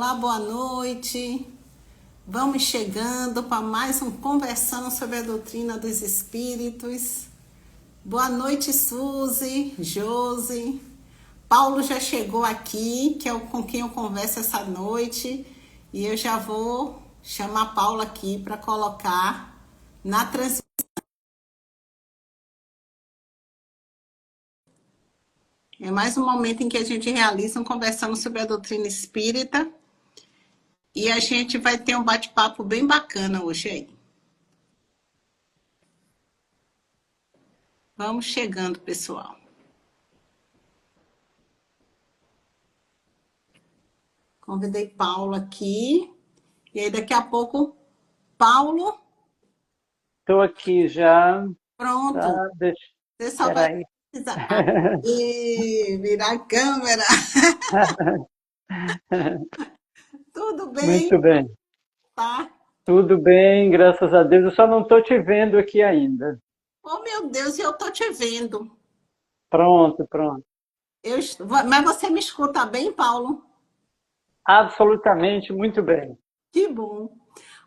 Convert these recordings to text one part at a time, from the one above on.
Olá, boa noite. Vamos chegando para mais um Conversando sobre a Doutrina dos Espíritos. Boa noite, Suzy, Josi. Paulo já chegou aqui, que é com quem eu converso essa noite. E eu já vou chamar Paulo aqui para colocar na transmissão. É mais um momento em que a gente realiza um Conversando sobre a Doutrina Espírita. E a gente vai ter um bate-papo bem bacana hoje aí. Vamos chegando, pessoal. Convidei Paulo aqui. E aí, daqui a pouco, Paulo, Estou aqui já. pronto. Tá, deixa. Você só Espera vai aí. precisar e virar a câmera. Tudo bem, Muito bem. tá? Tudo bem, graças a Deus. Eu só não estou te vendo aqui ainda. Oh, meu Deus, eu tô te vendo. Pronto, pronto. Mas você me escuta bem, Paulo? Absolutamente, muito bem. Que bom.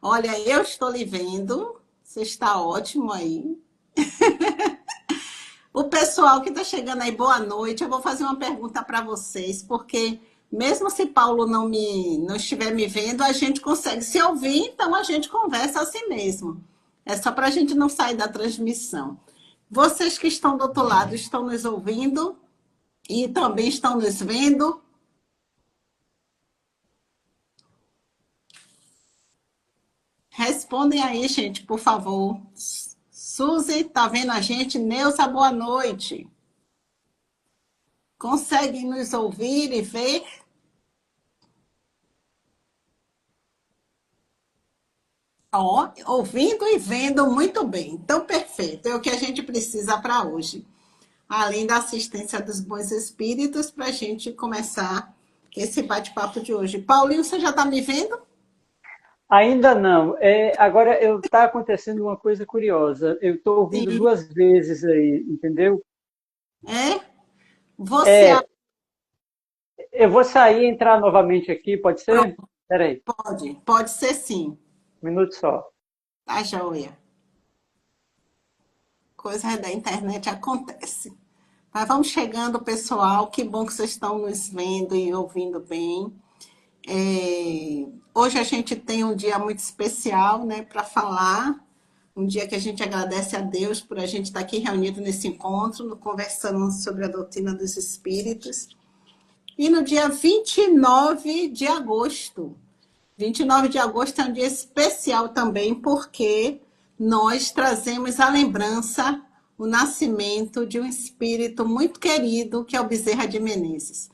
Olha, eu estou lhe vendo. Você está ótimo aí. O pessoal que está chegando aí, boa noite. Eu vou fazer uma pergunta para vocês, porque mesmo se Paulo não estiver me vendo, a gente consegue se ouvir, então a gente conversa assim mesmo. É só para a gente não sair da transmissão. Vocês que estão do outro lado estão nos ouvindo e também estão nos vendo? Respondem aí, gente, por favor. Suzy, tá vendo a gente? Neuza, boa noite. Conseguem nos ouvir e ver? Ó, ouvindo e vendo muito bem. Então, perfeito. É o que a gente precisa para hoje. Além da assistência dos bons espíritos, para a gente começar esse bate-papo de hoje. Paulinho, você já está me vendo? Ainda não. Agora está acontecendo uma coisa curiosa. Eu estou ouvindo Sim. duas vezes aí, entendeu? É? Você É, eu vou sair e entrar novamente aqui, pode ser? pronto, Espera aí, pode ser sim. um minuto só. Tá joia. Coisa da internet acontece. Mas vamos chegando, pessoal. Que bom que vocês estão nos vendo e ouvindo bem. Hoje a gente tem um dia muito especial, né, para falar. Um dia que a gente agradece a Deus por a gente estar aqui reunido nesse encontro, conversando sobre a doutrina dos espíritos. E no dia 29 de agosto. 29 de agosto é um dia especial também, porque nós trazemos à lembrança o nascimento de um espírito muito querido, que é o Bezerra de Menezes.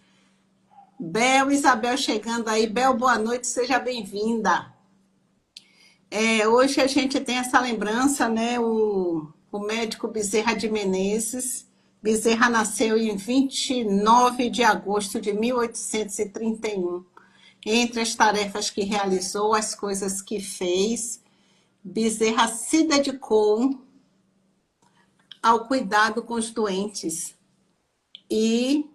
Bel, Isabel chegando aí. Bel, boa noite, seja bem-vinda. Hoje a gente tem essa lembrança, né? O médico Bezerra de Menezes. Bezerra nasceu em 29 de agosto de 1831. Entre as tarefas que realizou, as coisas que fez, Bezerra se dedicou ao cuidado com os doentes e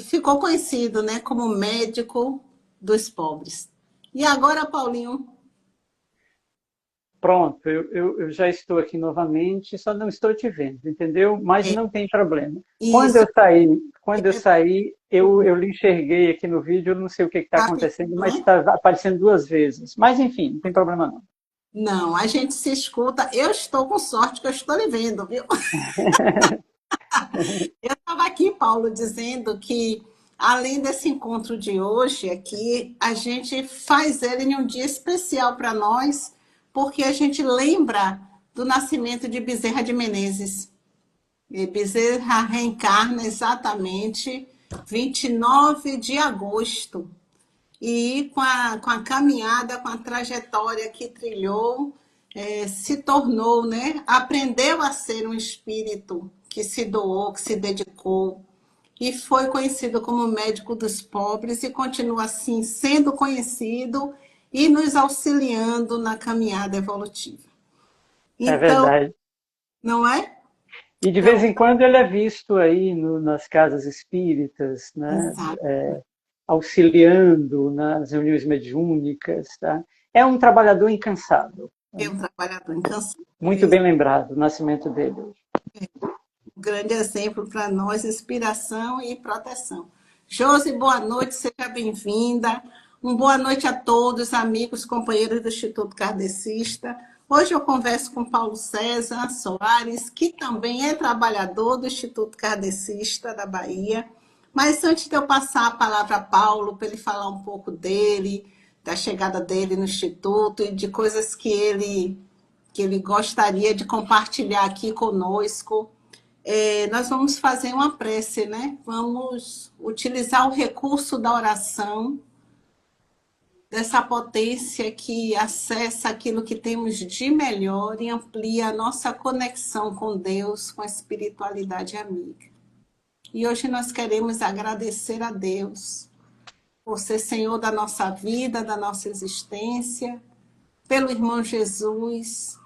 ficou conhecido, né, como médico dos pobres. E agora, Paulinho? Pronto, eu já estou aqui novamente, só não estou te vendo, entendeu? Mas não tem problema. Quando Isso, eu sair, quando eu sair, eu lhe enxerguei aqui no vídeo, eu não sei o que está tá acontecendo, vendo, mas né? está aparecendo duas vezes. Mas enfim, não tem problema não. Não, a gente se escuta. Eu estou com sorte que eu estou lhe vendo, viu? Eu estava aqui, Paulo, dizendo que, além desse encontro de hoje aqui, a gente faz ele em um dia especial para nós, porque a gente lembra do nascimento de Bezerra de Menezes. E Bezerra reencarna exatamente 29 de agosto. E com a caminhada, com a trajetória que trilhou, se tornou, né? Aprendeu a ser um espírito que se doou, que se dedicou, e foi conhecido como médico dos pobres e continua assim sendo conhecido e nos auxiliando na caminhada evolutiva. É Então, verdade. não é? E de Então, vez em quando ele é visto aí nas casas espíritas, né? exato. auxiliando nas reuniões mediúnicas. Tá? É um trabalhador incansável. É um trabalhador incansável. Muito bem lembrado, o nascimento dele hoje. Um grande exemplo para nós, inspiração e proteção. Josi, boa noite, seja bem-vinda. Uma boa noite a todos, amigos, companheiros do Instituto Kardecista. Hoje eu converso com Paulo César Soares, que também é trabalhador do Instituto Kardecista da Bahia. Mas antes de eu passar a palavra a Paulo, para ele falar um pouco dele, da chegada dele no Instituto e de coisas que ele gostaria de compartilhar aqui conosco, nós vamos fazer uma prece, né? Vamos utilizar o recurso da oração, dessa potência que acessa aquilo que temos de melhor e amplia a nossa conexão com Deus, com a espiritualidade amiga. E hoje nós queremos agradecer a Deus por ser Senhor da nossa vida, da nossa existência, pelo irmão Jesus,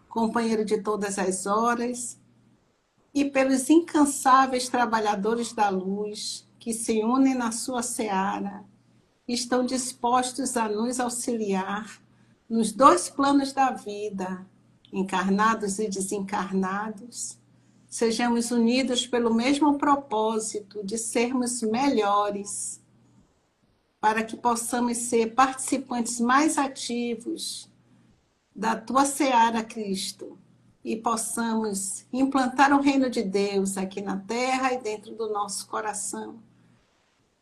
companheiro de todas as horas, e pelos incansáveis trabalhadores da luz que se unem na sua seara, estão dispostos a nos auxiliar nos dois planos da vida, encarnados e desencarnados. Sejamos unidos pelo mesmo propósito de sermos melhores, para que possamos ser participantes mais ativos da tua seara, Cristo, e possamos implantar o reino de Deus aqui na terra e dentro do nosso coração,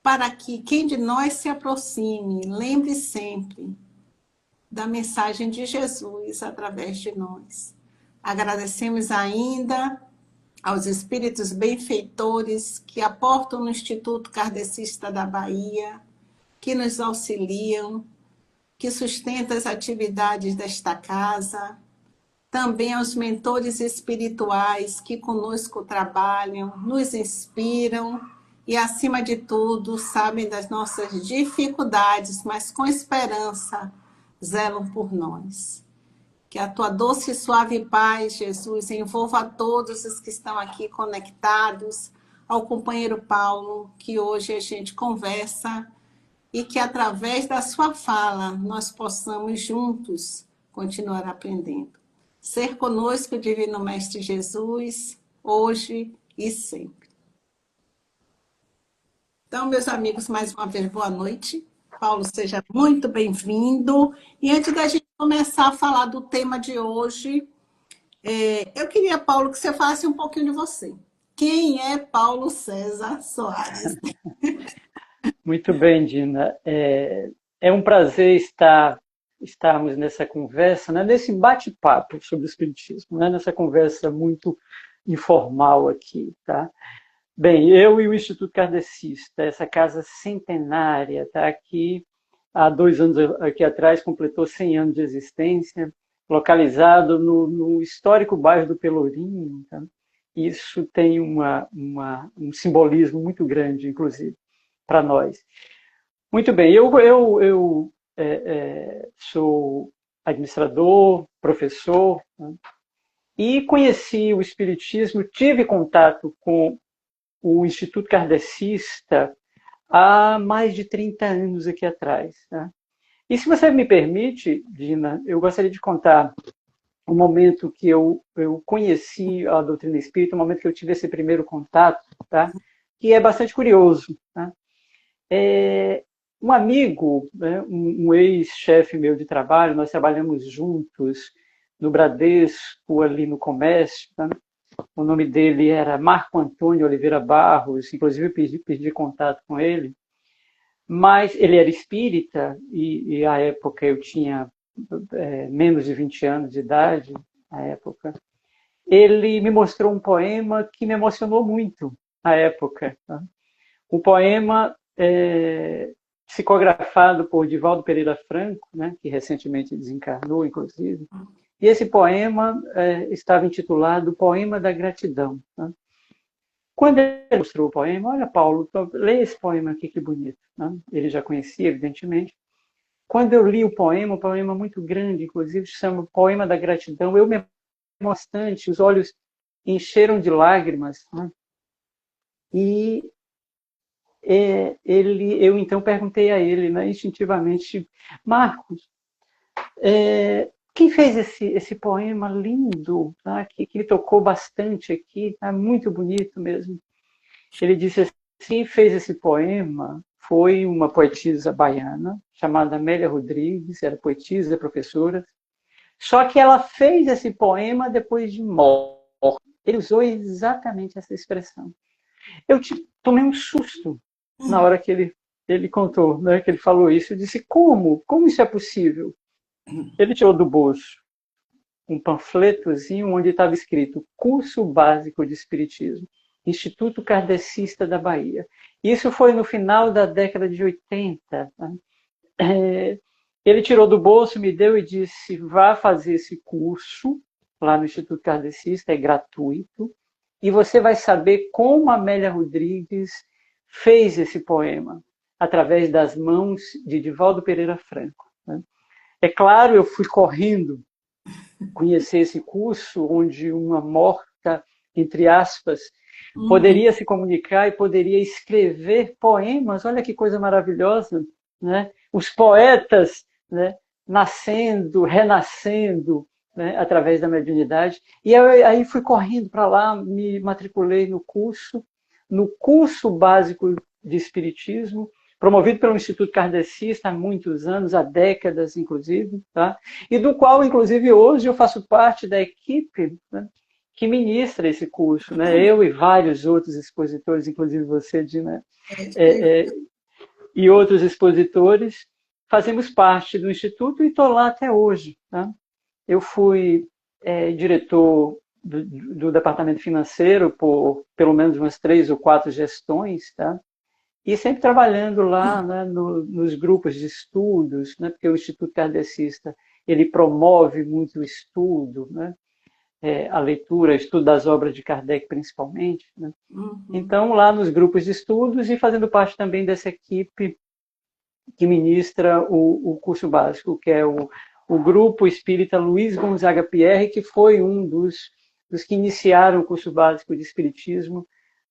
para que quem de nós se aproxime, lembre sempre da mensagem de Jesus através de nós. Agradecemos ainda aos espíritos benfeitores que aportam no Instituto Kardecista da Bahia, que nos auxiliam, que sustentam as atividades desta casa, também aos mentores espirituais que conosco trabalham, nos inspiram e, acima de tudo, sabem das nossas dificuldades, mas com esperança zelam por nós. Que a tua doce e suave paz, Jesus, envolva a todos os que estão aqui conectados, ao companheiro Paulo, que hoje a gente conversa, e que através da sua fala nós possamos juntos continuar aprendendo. Ser conosco, Divino Mestre Jesus, hoje e sempre. Então, meus amigos, mais uma vez, boa noite. Paulo, seja muito bem-vindo. E antes da gente começar a falar do tema de hoje, eu queria, Paulo, que você falasse um pouquinho de você. Quem é Paulo César Soares? Muito bem, Dina. É um prazer estarmos nessa conversa, né, nesse bate-papo sobre o Espiritismo, né, nessa conversa muito informal aqui. Tá? Bem, eu e o Instituto Kardecista, essa casa centenária, está aqui há 2 anos aqui atrás, completou 100 anos de existência, localizado no histórico bairro do Pelourinho. Tá? Isso tem um simbolismo muito grande, inclusive, para nós. Muito bem, eu sou administrador, professor, né? E conheci o Espiritismo, tive contato com o Instituto Kardecista há mais de 30 anos aqui atrás. Tá? E se você me permite, Dina, eu gostaria de contar o momento que eu conheci a doutrina espírita, o momento que eu tive esse primeiro contato, tá? Que é bastante curioso. Tá? Um amigo, né, um ex-chefe meu de trabalho, nós trabalhamos juntos no Bradesco, ali no comércio. Tá? O nome dele era Marco Antônio Oliveira Barros, inclusive eu pedi contato com ele, mas ele era espírita e à época eu tinha menos de 20 anos de idade, à época. Ele me mostrou um poema que me emocionou muito à época. Tá? Um poema psicografado por Divaldo Pereira Franco, né, que recentemente desencarnou, inclusive. E esse poema estava intitulado Poema da Gratidão. Tá? Quando ele mostrou o poema, olha, Paulo, lê esse poema aqui, que bonito. Né? Ele já conhecia, evidentemente. Quando eu li o poema, um poema muito grande, inclusive, se chama Poema da Gratidão, eu me emocionei bastante, os olhos encheram de lágrimas. Né? E eu então perguntei a ele, né, instintivamente, Marcos, quem fez esse poema lindo, tá, que me tocou bastante aqui, tá, muito bonito mesmo. Ele disse assim, quem fez esse poema foi uma poetisa baiana, chamada Amélia Rodrigues, era poetisa, professora, só que ela fez esse poema depois de morte. Ele usou exatamente essa expressão. Eu tomei um susto na hora que ele contou, né, que ele falou isso. Eu disse, como? Como isso é possível? Ele tirou do bolso um panfletozinho onde estava escrito Curso Básico de Espiritismo, Instituto Kardecista da Bahia. Isso foi no final da década de 80. Né? Ele tirou do bolso, me deu e disse, vá fazer esse curso lá no Instituto Kardecista, é gratuito, e você vai saber como a Amélia Rodrigues fez esse poema, através das mãos de Divaldo Pereira Franco. Né? É claro, eu fui correndo conhecer esse curso, onde uma morta, entre aspas, poderia se comunicar e poderia escrever poemas. Olha que coisa maravilhosa, né? Os poetas, né, nascendo, renascendo, né, através da mediunidade. E aí fui correndo para lá, me matriculei no curso básico de Espiritismo, promovido pelo Instituto Kardecista há muitos anos, há décadas, inclusive, tá? E do qual, inclusive, hoje eu faço parte da equipe, né, que ministra esse curso, né? Eu e vários outros expositores, inclusive você, Dina, e outros expositores, fazemos parte do Instituto e estou lá até hoje. Tá? Eu fui diretor do departamento financeiro por pelo menos umas 3 ou 4 gestões, tá? E sempre trabalhando lá, né, nos grupos de estudos, né, porque o Instituto Kardecista ele promove muito o estudo, né, a leitura, o estudo das obras de Kardec principalmente. Né? Então, lá nos grupos de estudos e fazendo parte também dessa equipe que ministra o curso básico, que é o Grupo Espírita Luiz Gonzaga Pierre, que foi um dos que iniciaram o curso básico de Espiritismo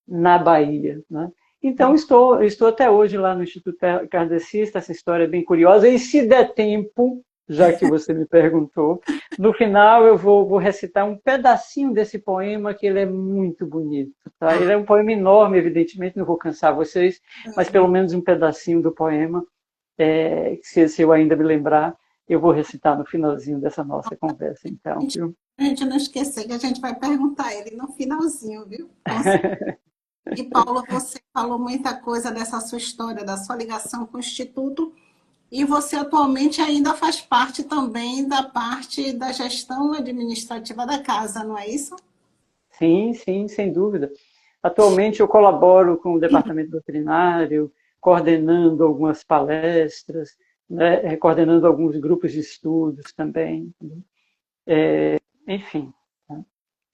na Bahia. Né? Então, estou até hoje lá no Instituto Kardecista, essa história é bem curiosa, e se der tempo, já que você me perguntou, no final eu vou recitar um pedacinho desse poema, que ele é muito bonito. Tá? Ele é um poema enorme, evidentemente, não vou cansar vocês, mas pelo menos um pedacinho do poema, se eu ainda me lembrar, eu vou recitar no finalzinho dessa nossa conversa, então. Viu? A gente não esquecer que a gente vai perguntar a ele no finalzinho, viu? E, Paulo, você falou muita coisa dessa sua história, da sua ligação com o Instituto, e você atualmente ainda faz parte também da parte da gestão administrativa da casa, não é isso? Sim, sim, sem dúvida. Atualmente eu colaboro com o departamento doutrinário, coordenando algumas palestras, né, coordenando alguns grupos de estudos também. Enfim, né?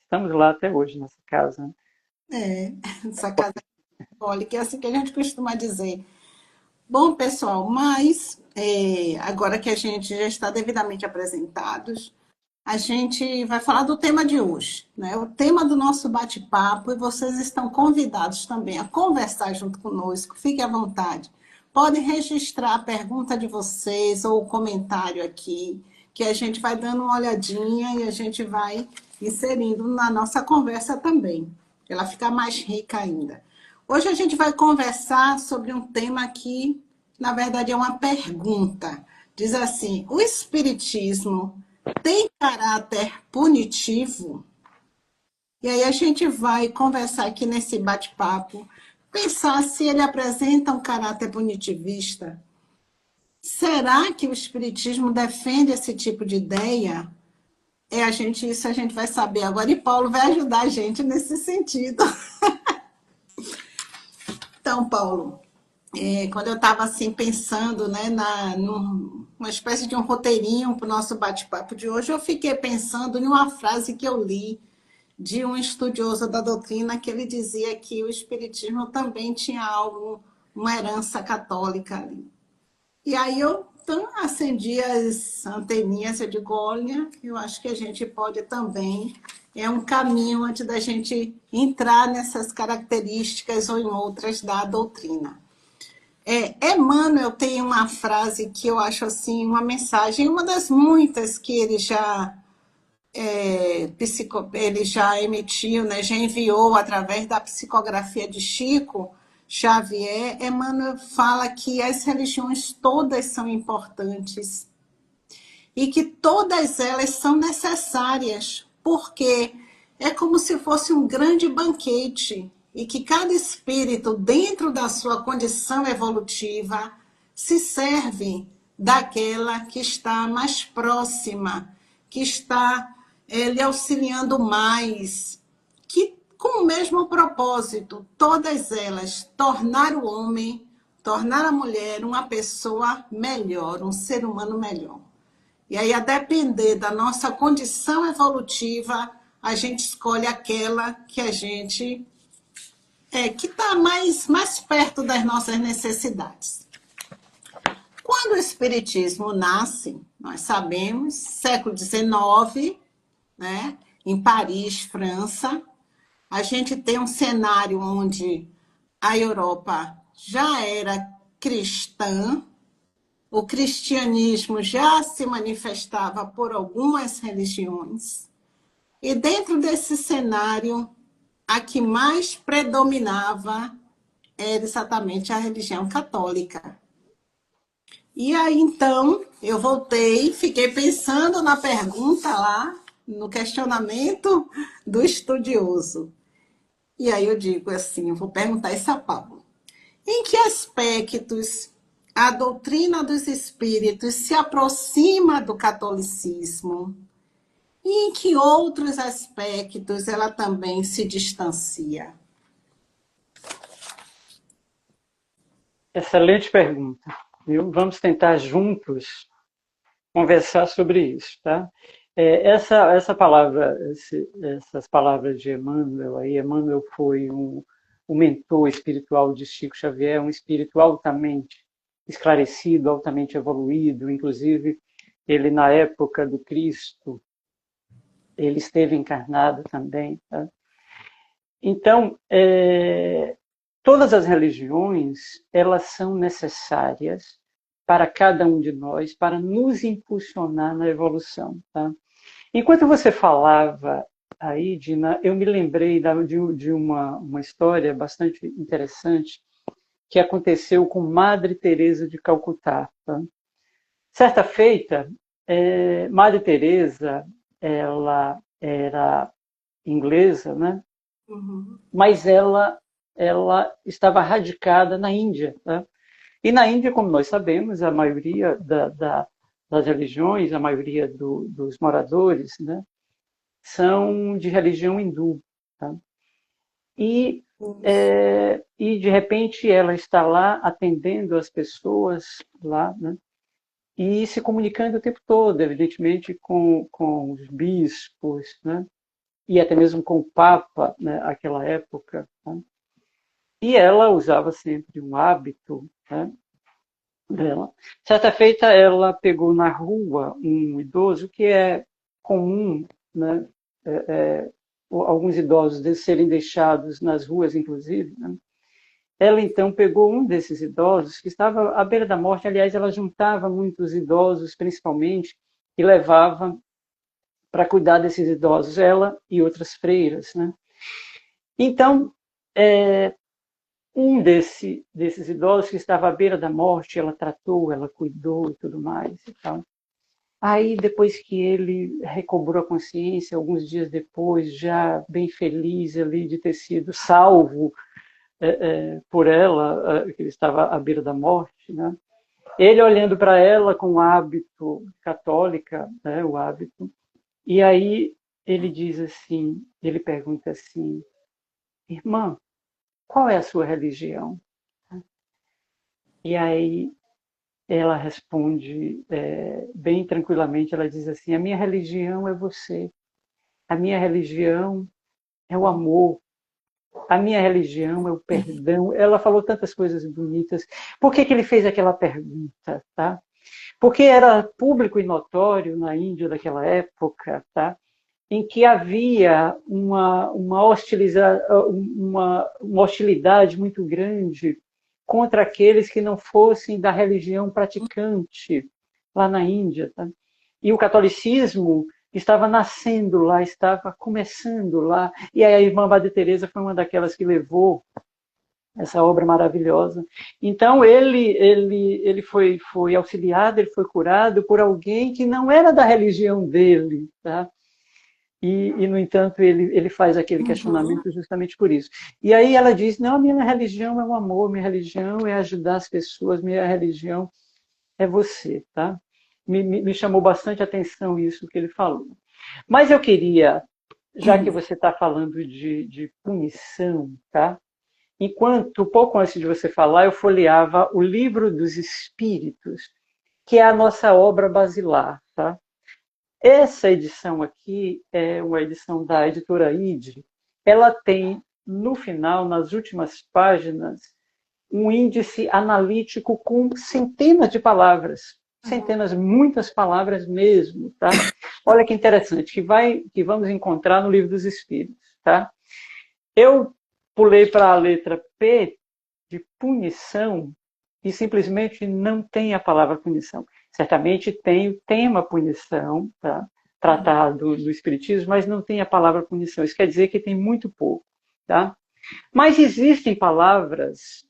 Estamos lá até hoje nessa casa. Essa casa católica, é assim que a gente costuma dizer. Bom, pessoal, mas agora que a gente já está devidamente apresentados, a gente vai falar do tema de hoje, né? O tema do nosso bate-papo, e vocês estão convidados também a conversar junto conosco, fiquem à vontade. Podem registrar a pergunta de vocês ou o comentário aqui, que a gente vai dando uma olhadinha e a gente vai inserindo na nossa conversa também, para ela ficar mais rica ainda. Hoje a gente vai conversar sobre um tema que, na verdade, é uma pergunta. Diz assim, o Espiritismo tem caráter punitivo? E aí a gente vai conversar aqui nesse bate-papo, pensar se ele apresenta um caráter punitivista. Será que o Espiritismo defende esse tipo de ideia? Isso a gente vai saber agora, e Paulo vai ajudar a gente nesse sentido. Então, Paulo, quando eu estava assim pensando, né, numa espécie de um roteirinho para o nosso bate-papo de hoje, eu fiquei pensando em uma frase que eu li de um estudioso da doutrina, que ele dizia que o Espiritismo também tinha uma herança católica ali. E aí eu acendi as anteninhas, eu digo, olha, eu acho que a gente pode também, é um caminho antes da gente entrar nessas características ou em outras da doutrina. Emmanuel tem uma frase que eu acho assim, uma mensagem, uma das muitas que ele já ele já emitiu, né, já enviou através da psicografia de Chico Xavier. Emmanuel fala que as religiões todas são importantes e que todas elas são necessárias, porque é como se fosse um grande banquete e que cada espírito, dentro da sua condição evolutiva, se serve daquela que está mais próxima, que está lhe auxiliando mais, que com o mesmo propósito, todas elas, tornar o homem, tornar a mulher uma pessoa melhor, um ser humano melhor. E aí, a depender da nossa condição evolutiva, a gente escolhe aquela que a gente que está mais perto das nossas necessidades. Quando o Espiritismo nasce, nós sabemos, século XIX, né, em Paris, França, a gente tem um cenário onde a Europa já era cristã, o cristianismo já se manifestava por algumas religiões, e dentro desse cenário, a que mais predominava era exatamente a religião católica. E aí, então, eu voltei, fiquei pensando na pergunta lá, no questionamento do estudioso. E aí eu digo assim, eu vou perguntar isso a Paulo. Em que aspectos a doutrina dos espíritos se aproxima do catolicismo? E em que outros aspectos ela também se distancia? Excelente pergunta. Vamos tentar juntos conversar sobre isso, tá? Essa palavra, essas palavras de Emmanuel, aí, Emmanuel foi um mentor espiritual de Chico Xavier, um espírito altamente esclarecido, altamente evoluído, inclusive ele na época do Cristo, ele esteve encarnado também, tá? Então, todas as religiões, elas são necessárias para cada um de nós, para nos impulsionar na evolução. Tá? Enquanto você falava aí, Dina, eu me lembrei de uma história bastante interessante que aconteceu com Madre Teresa de Calcutá. Tá? Certa feita, Madre Teresa, ela era inglesa, né? Uhum. Mas ela estava radicada na Índia. Tá? E na Índia, como nós sabemos, a maioria das religiões, a maioria dos moradores, né, são de religião hindu. Tá? E, de repente, ela está lá atendendo as pessoas lá, né, e se comunicando o tempo todo, evidentemente, com os bispos, né, e até mesmo com o Papa, né, naquela época. Tá? E ela usava sempre um hábito, né, dela. Certa feita, ela pegou na rua um idoso, que é comum, né, alguns idosos serem deixados nas ruas, inclusive. Né? Ela, então, pegou um desses idosos, que estava à beira da morte. Aliás, ela juntava muitos idosos, principalmente, e levava para cuidar desses idosos, ela e outras freiras. Né? Então, um desses idosos que estava à beira da morte, ela tratou, ela cuidou e tudo mais. E tal. Aí, depois que ele recobrou a consciência, alguns dias depois, já bem feliz ali de ter sido salvo por ela, que ele estava à beira da morte, né? Ele olhando para ela com o hábito católica, né, o hábito, e aí ele diz assim, ele pergunta assim, irmã, qual é a sua religião? E aí ela responde bem tranquilamente, ela diz assim, a minha religião é você, a minha religião é o amor, a minha religião é o perdão. Ela falou tantas coisas bonitas. Por que ele fez aquela pergunta? Tá? Porque era público e notório na Índia daquela época, tá? Em que havia uma hostilidade muito grande contra aqueles que não fossem da religião praticante lá na Índia. Tá? E o catolicismo estava nascendo lá, estava começando lá. E aí a irmã Madre Teresa foi uma daquelas que levou essa obra maravilhosa. Então ele foi auxiliado, ele foi curado por alguém que não era da religião dele, tá? No entanto, ele faz aquele questionamento justamente por isso. E aí ela diz, não, minha religião é o amor, minha religião é ajudar as pessoas, minha religião é você, tá? Me chamou bastante atenção isso que ele falou. Mas eu queria, já que você está falando de punição, tá? Enquanto, pouco antes de você falar, eu folheava o Livro dos Espíritos, que é a nossa obra basilar, tá? Essa edição aqui é uma edição da editora ID. Ela tem, no final, nas últimas páginas, um índice analítico com centenas de palavras. Centenas, muitas palavras mesmo. Tá? Olha que interessante, que vamos encontrar no Livro dos Espíritos. Tá? Eu pulei para a letra P, de punição, e simplesmente não tem a palavra punição. Certamente tem o tema punição, tá? Tratado do Espiritismo, mas não tem a palavra punição. Isso quer dizer que tem muito pouco. Tá? Mas existem palavras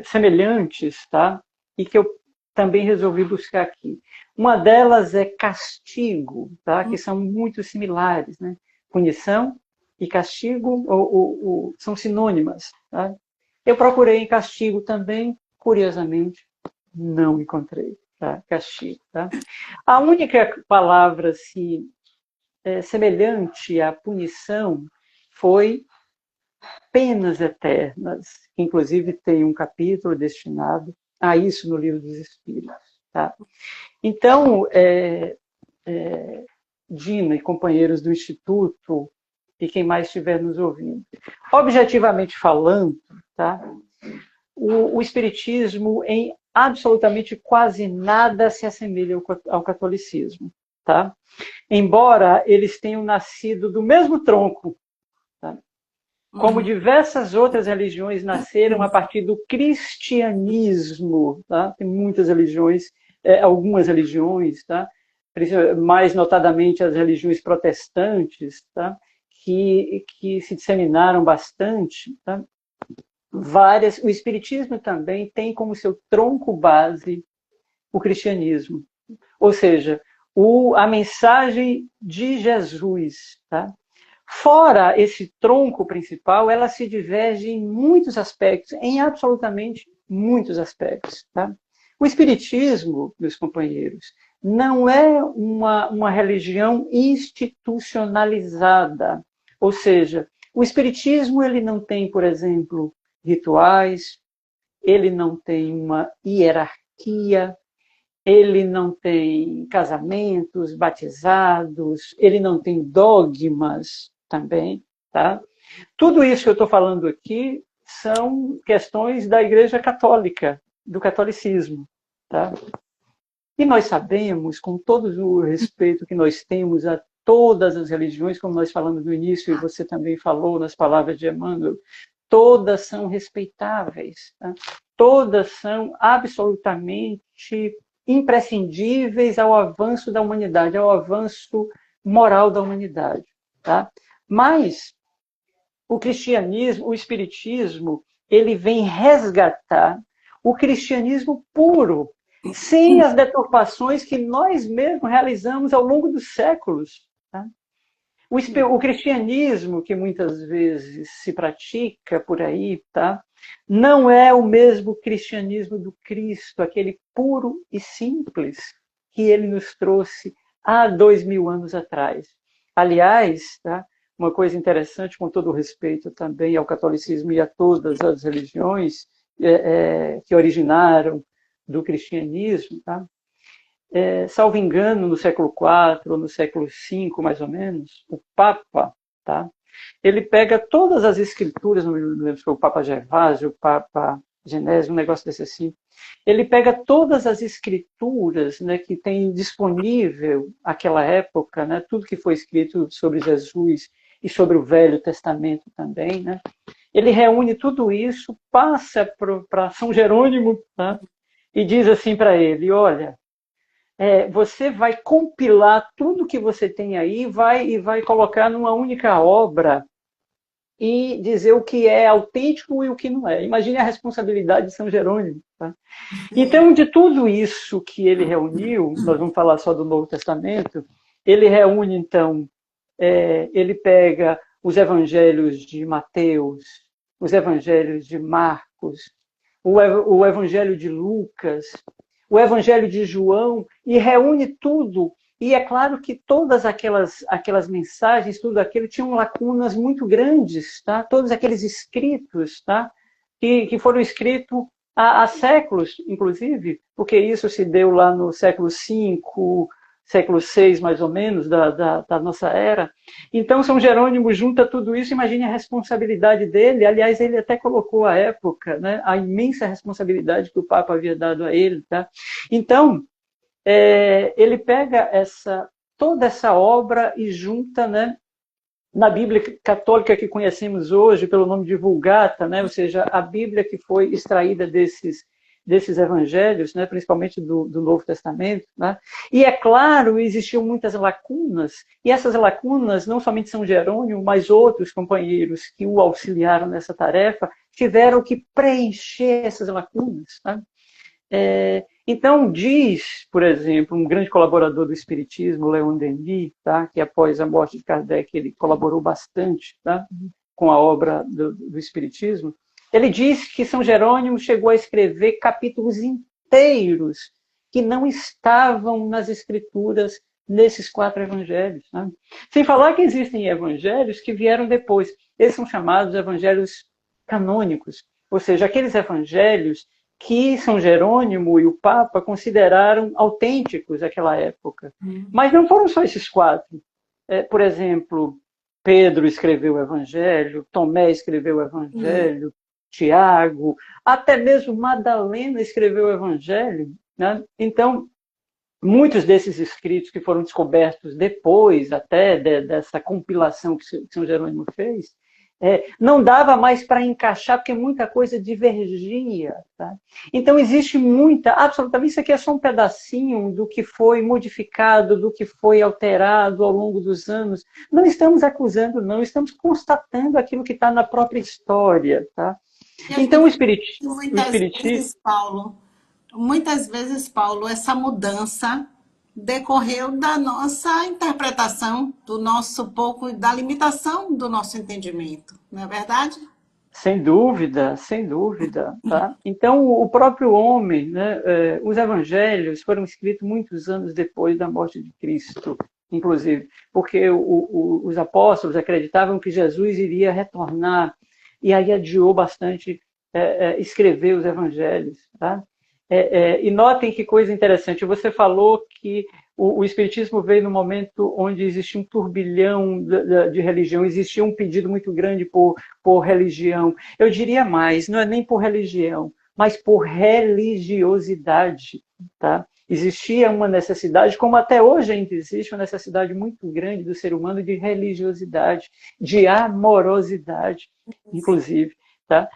semelhantes, tá? E que eu também resolvi buscar aqui. Uma delas é castigo, tá? Que são muito similares. Né? Punição e castigo são sinônimas. Tá? Eu procurei em castigo também, curiosamente, não encontrei. Tá? Castigo. Tá? A única palavra assim, semelhante à punição foi penas eternas, que inclusive tem um capítulo destinado a isso no Livro dos Espíritos. Tá? Então, Dina e companheiros do Instituto, e quem mais estiver nos ouvindo, objetivamente falando, tá? O Espiritismo em absolutamente quase nada se assemelha ao catolicismo. Tá? Embora eles tenham nascido do mesmo tronco, tá? Como diversas outras religiões nasceram a partir do cristianismo. Tá? Tem muitas religiões, algumas religiões, tá? Mais notadamente as religiões protestantes, tá? que se disseminaram bastante. Tá? O Espiritismo também tem como seu tronco base o cristianismo. Ou seja, a mensagem de Jesus. Tá? Fora esse tronco principal, ela se diverge em muitos aspectos, em absolutamente muitos aspectos. Tá? O Espiritismo, meus companheiros, não é uma religião institucionalizada. Ou seja, o Espiritismo ele não tem, por exemplo, rituais, ele não tem uma hierarquia, ele não tem casamentos, batizados, ele não tem dogmas também. Tá? Tudo isso que eu estou falando aqui são questões da Igreja Católica, do catolicismo. Tá? E nós sabemos, com todo o respeito que nós temos a todas as religiões, como nós falamos no início, e você também falou nas palavras de Emmanuel, todas são respeitáveis, tá? Todas são absolutamente imprescindíveis ao avanço da humanidade, ao avanço moral da humanidade. Tá? Mas o cristianismo, o espiritismo, ele vem resgatar o cristianismo puro, sem as deturpações que nós mesmos realizamos ao longo dos séculos. Tá? O cristianismo, que muitas vezes se pratica por aí, tá? Não é o mesmo cristianismo do Cristo, aquele puro e simples que ele nos trouxe há 2000 anos atrás. Aliás, tá? Uma coisa interessante, com todo o respeito também ao catolicismo e a todas as religiões que originaram do cristianismo, tá? Salvo engano, no século IV ou no século V, mais ou menos, o Papa, tá? Ele pega todas as escrituras, não me lembro se foi o Papa Gervásio, o Papa Genésio, um negócio desse assim, ele pega todas as escrituras, né, que tem disponível naquela época, né, tudo que foi escrito sobre Jesus e sobre o Velho Testamento também, né, ele reúne tudo isso, passa para São Jerônimo, tá? E diz assim para ele, olha, você vai compilar tudo que você tem aí e vai colocar numa única obra e dizer o que é autêntico e o que não é. Imagine a responsabilidade de São Jerônimo. Tá? Então, de tudo isso que ele reuniu, nós vamos falar só do Novo Testamento, ele reúne, então, ele pega os evangelhos de Mateus, os evangelhos de Marcos, o evangelho de Lucas, o evangelho de João, e reúne tudo. E é claro que todas aquelas mensagens, tudo aquilo, tinham lacunas muito grandes, tá? Todos aqueles escritos, tá? Que foram escritos há séculos, inclusive, porque isso se deu lá no século V, século VI, mais ou menos, da nossa era. Então, São Jerônimo junta tudo isso, imagine a responsabilidade dele. Aliás, ele até colocou à época, né, a imensa responsabilidade que o Papa havia dado a ele. Tá? Então, ele pega toda essa obra e junta, né, na Bíblia católica que conhecemos hoje, pelo nome de Vulgata, né, ou seja, a Bíblia que foi extraída desses evangelhos, né, principalmente do Novo Testamento. Né? E, é claro, existiam muitas lacunas, e essas lacunas, não somente São Jerônimo, mas outros companheiros que o auxiliaram nessa tarefa, tiveram que preencher essas lacunas. Tá? Então, diz, por exemplo, um grande colaborador do Espiritismo, Leon Denis, tá? Que após a morte de Kardec ele colaborou bastante, tá? Com a obra do Espiritismo, ele diz que São Jerônimo chegou a escrever capítulos inteiros que não estavam nas escrituras nesses 4 evangelhos. Né? Sem falar que existem evangelhos que vieram depois. Eles são chamados evangelhos canônicos, ou seja, aqueles evangelhos que São Jerônimo e o Papa consideraram autênticos naquela época. Mas não foram só esses 4. Por exemplo, Pedro escreveu o Evangelho, Tomé escreveu o Evangelho, Tiago, até mesmo Madalena escreveu o Evangelho. Né? Então, muitos desses escritos que foram descobertos depois até dessa compilação que São Jerônimo fez, não dava mais para encaixar, porque muita coisa divergia. Tá? Então, existe absolutamente, isso aqui é só um pedacinho do que foi modificado, do que foi alterado ao longo dos anos. Não estamos acusando, não, estamos constatando aquilo que está na própria história. Tá? Então, o espiritismo... Muitas vezes, Paulo, essa mudança decorreu da nossa interpretação, do nosso pouco, da limitação do nosso entendimento, não é verdade? Sem dúvida, sem dúvida. Tá? Então, o próprio homem, né, os evangelhos foram escritos muitos anos depois da morte de Cristo, inclusive, porque os apóstolos acreditavam que Jesus iria retornar, e aí adiou bastante escrever os evangelhos. Tá? E notem que coisa interessante, você falou que o Espiritismo veio no momento onde existia um turbilhão de religião, existia um pedido muito grande por religião. Eu diria mais, não é nem por religião, mas por religiosidade. Tá? Existia uma necessidade, como até hoje ainda existe, uma necessidade muito grande do ser humano de religiosidade, de amorosidade, inclusive. Tá?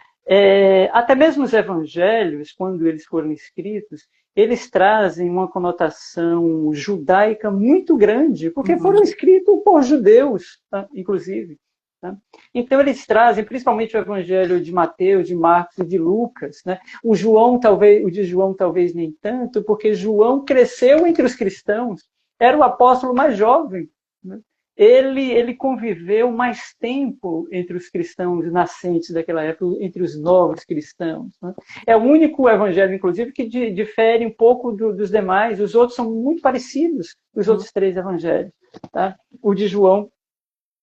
Até mesmo os evangelhos, quando eles foram escritos, eles trazem uma conotação judaica muito grande, porque foram escritos por judeus, tá? Inclusive. Tá? Então, eles trazem, principalmente o evangelho de Mateus, de Marcos e de Lucas. Né? O de João talvez nem tanto, porque João cresceu entre os cristãos, era o apóstolo mais jovem. Né? Ele conviveu mais tempo entre os cristãos nascentes daquela época, entre os novos cristãos. Né? É o único evangelho, inclusive, que difere um pouco dos demais. Os outros são muito parecidos, os outros 3 evangelhos. Tá? O de João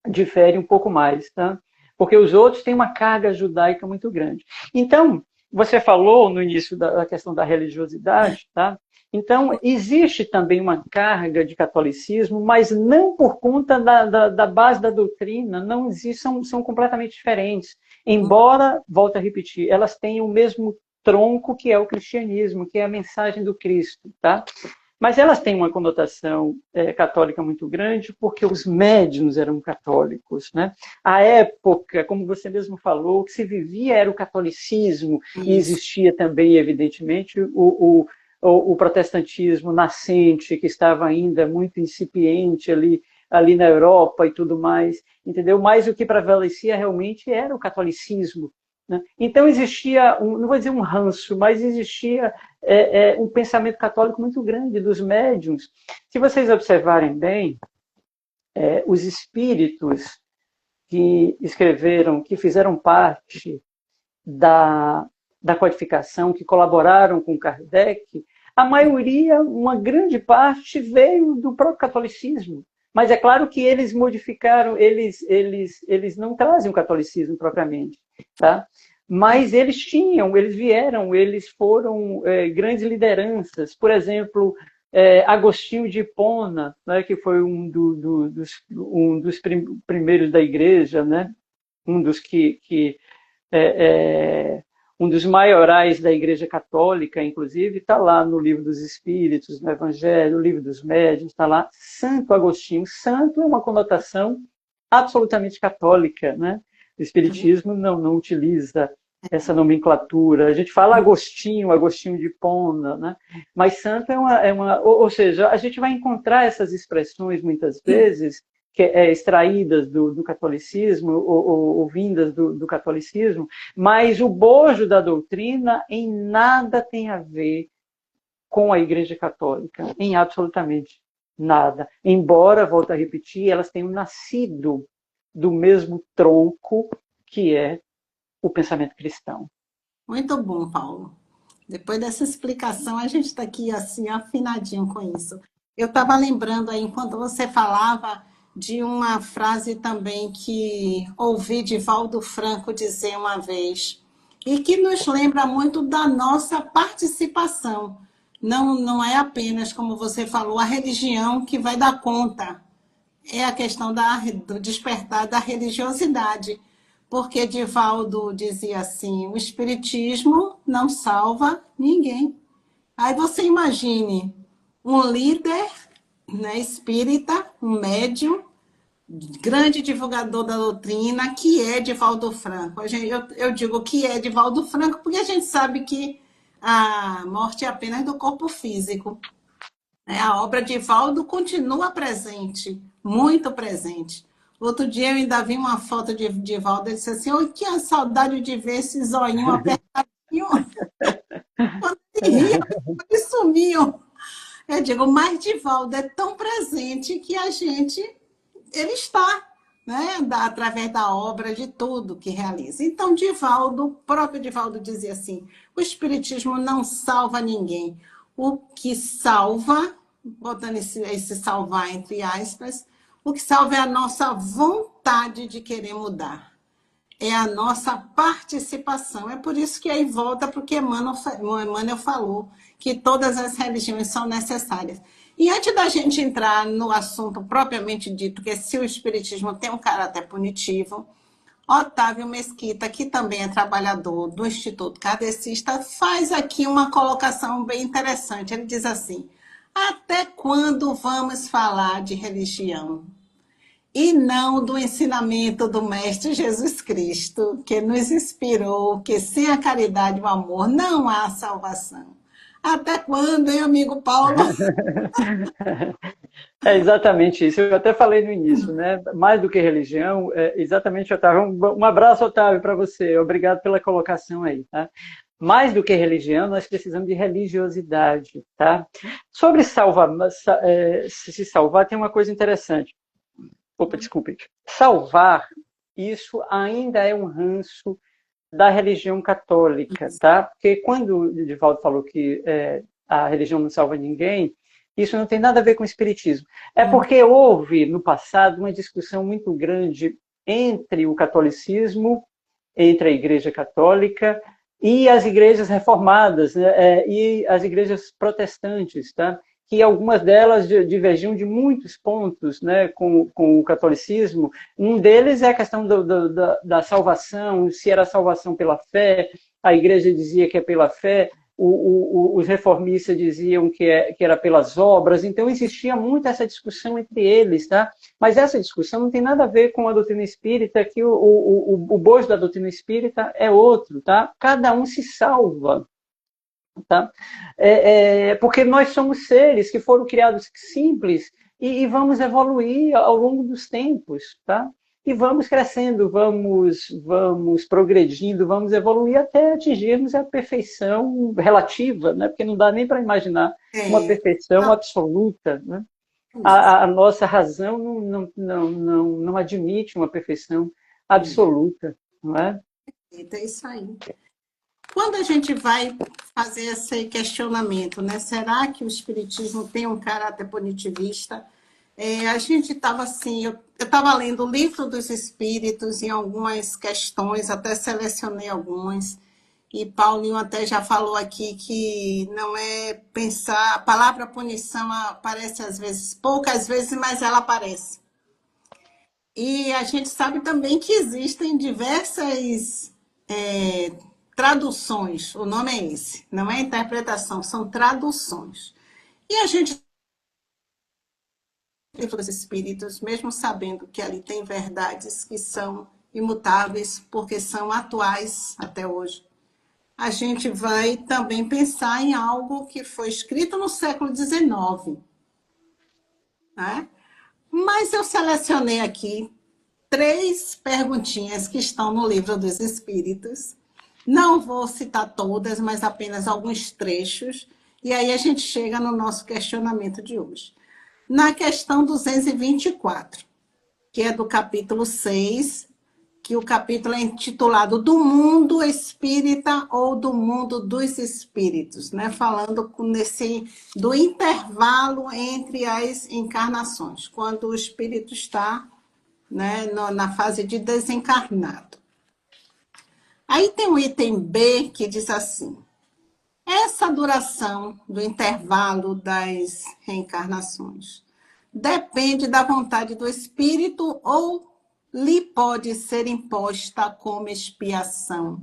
difere um pouco mais, tá? Porque os outros têm uma carga judaica muito grande. Então, você falou no início da questão da religiosidade, tá? Então, existe também uma carga de catolicismo, mas não por conta da base da doutrina, não existe, são completamente diferentes. Embora, volto a repetir, elas têm o mesmo tronco que é o cristianismo, que é a mensagem do Cristo. Tá? Mas elas têm uma conotação católica muito grande porque os médiuns eram católicos, né? A época, como você mesmo falou, que se vivia era o catolicismo e Isso. existia também, evidentemente, o protestantismo nascente, que estava ainda muito incipiente ali na Europa e tudo mais, entendeu? Mas o que prevalecia realmente era o catolicismo, né? Então existia, não vou dizer um ranço, mas existia um pensamento católico muito grande dos médiuns. Se vocês observarem bem, os espíritos que escreveram, que fizeram parte da codificação, que colaboraram com Kardec, a maioria, uma grande parte, veio do próprio catolicismo. Mas é claro que eles modificaram, eles não trazem o catolicismo propriamente, tá? Mas eles vieram, eles foram grandes lideranças. Por exemplo, Agostinho de Hipona, né, que foi um dos primeiros da igreja, né? Um dos um dos maiorais da Igreja Católica, inclusive, está lá no Livro dos Espíritos, no Evangelho, no Livro dos Médiuns, está lá Santo Agostinho. Santo é uma conotação absolutamente católica, né? O Espiritismo não utiliza essa nomenclatura. A gente fala Agostinho, Agostinho de Hipona, né? Mas santo ou seja, a gente vai encontrar essas expressões muitas vezes extraídas do catolicismo ou vindas do catolicismo, mas o bojo da doutrina em nada tem a ver com a Igreja Católica, em absolutamente nada. Embora, volto a repetir, elas tenham nascido do mesmo tronco que é o pensamento cristão. Muito bom, Paulo. Depois dessa explicação, a gente está aqui assim, afinadinho com isso. Eu estava lembrando aí, enquanto você falava, de uma frase também que ouvi de Valdo Franco dizer uma vez, e que nos lembra muito da nossa participação. Não é apenas, como você falou, a religião que vai dar conta. É a questão do despertar da religiosidade. Porque Divaldo dizia assim, o espiritismo não salva ninguém. Aí você imagine um líder, né, espírita, um médium, grande divulgador da doutrina, que é Divaldo Franco. Eu digo que é Divaldo Franco porque a gente sabe que a morte é apenas do corpo físico. A obra de Divaldo continua presente, muito presente. Outro dia eu ainda vi uma foto de Divaldo e disse assim, oi, que saudade de ver esse zoinho apertadinho. Quando ele ria, ele sumiu. Eu digo, mas Divaldo é tão presente que ele está, né, através da obra, de tudo que realiza. Então, o próprio Divaldo dizia assim, o espiritismo não salva ninguém. O que salva, botando esse salvar entre aspas, o que salva é a nossa vontade de querer mudar. É a nossa participação. É por isso que aí volta para o que Emmanuel falou, que todas as religiões são necessárias. E antes da gente entrar no assunto propriamente dito, que se o espiritismo tem um caráter punitivo, Otávio Mesquita, que também é trabalhador do Instituto Kardecista, faz aqui uma colocação bem interessante. Ele diz assim, até quando vamos falar de religião? E não do ensinamento do Mestre Jesus Cristo, que nos inspirou que sem a caridade e o amor não há salvação. Até quando, hein, amigo Paulo? É exatamente isso. Eu até falei no início, né? Mais do que religião, exatamente, Otávio. Um abraço, Otávio, para você. Obrigado pela colocação aí, tá? Mais do que religião, nós precisamos de religiosidade, tá? Sobre se salvar, tem uma coisa interessante. Opa, desculpe. Salvar, isso ainda é um ranço da religião católica, tá? Porque quando o Divaldo falou que a religião não salva ninguém, isso não tem nada a ver com o espiritismo. É porque houve, no passado, uma discussão muito grande entre o catolicismo, entre a Igreja Católica e as igrejas reformadas, né? E as igrejas protestantes, tá? Que algumas delas divergiam de muitos pontos, né, com o catolicismo. Um deles é a questão da salvação, se era salvação pela fé, a igreja dizia que é pela fé, os reformistas diziam que era pelas obras, então existia muito essa discussão entre eles, tá? Mas essa discussão não tem nada a ver com a doutrina espírita, que o bojo da doutrina espírita é outro, tá? Cada um se salva, tá? Porque nós somos seres que foram criados simples e vamos evoluir ao longo dos tempos, tá? E vamos crescendo, vamos progredindo, vamos evoluir até atingirmos a perfeição relativa, né? Porque não dá nem para imaginar uma É, perfeição absoluta, né? isso. A nossa razão não admite uma perfeição absoluta, não é? É isso aí. Quando a gente vai fazer esse questionamento, né? Será que o Espiritismo tem um caráter punitivista? A gente estava assim, eu estava lendo o Livro dos Espíritos em algumas questões, até selecionei algumas, e Paulinho até já falou aqui que não é pensar, a palavra punição aparece às vezes, poucas vezes, mas ela aparece. E a gente sabe também que existem diversas traduções, o nome é esse, não é interpretação, são traduções. E a gente, livro dos Espíritos, mesmo sabendo que ali tem verdades que são imutáveis, porque são atuais até hoje, a gente vai também pensar em algo que foi escrito no século XIX, né? Mas eu selecionei aqui 3 perguntinhas que estão no Livro dos Espíritos. Não vou citar todas, mas apenas alguns trechos. E aí a gente chega no nosso questionamento de hoje. Na questão 224, que é do capítulo 6, que o capítulo é intitulado Do Mundo Espírita ou do Mundo dos Espíritos, né? Falando do intervalo entre as encarnações, quando o espírito está, né, na fase de desencarnado. Aí tem o item B que diz assim: essa duração do intervalo das reencarnações depende da vontade do espírito ou lhe pode ser imposta como expiação?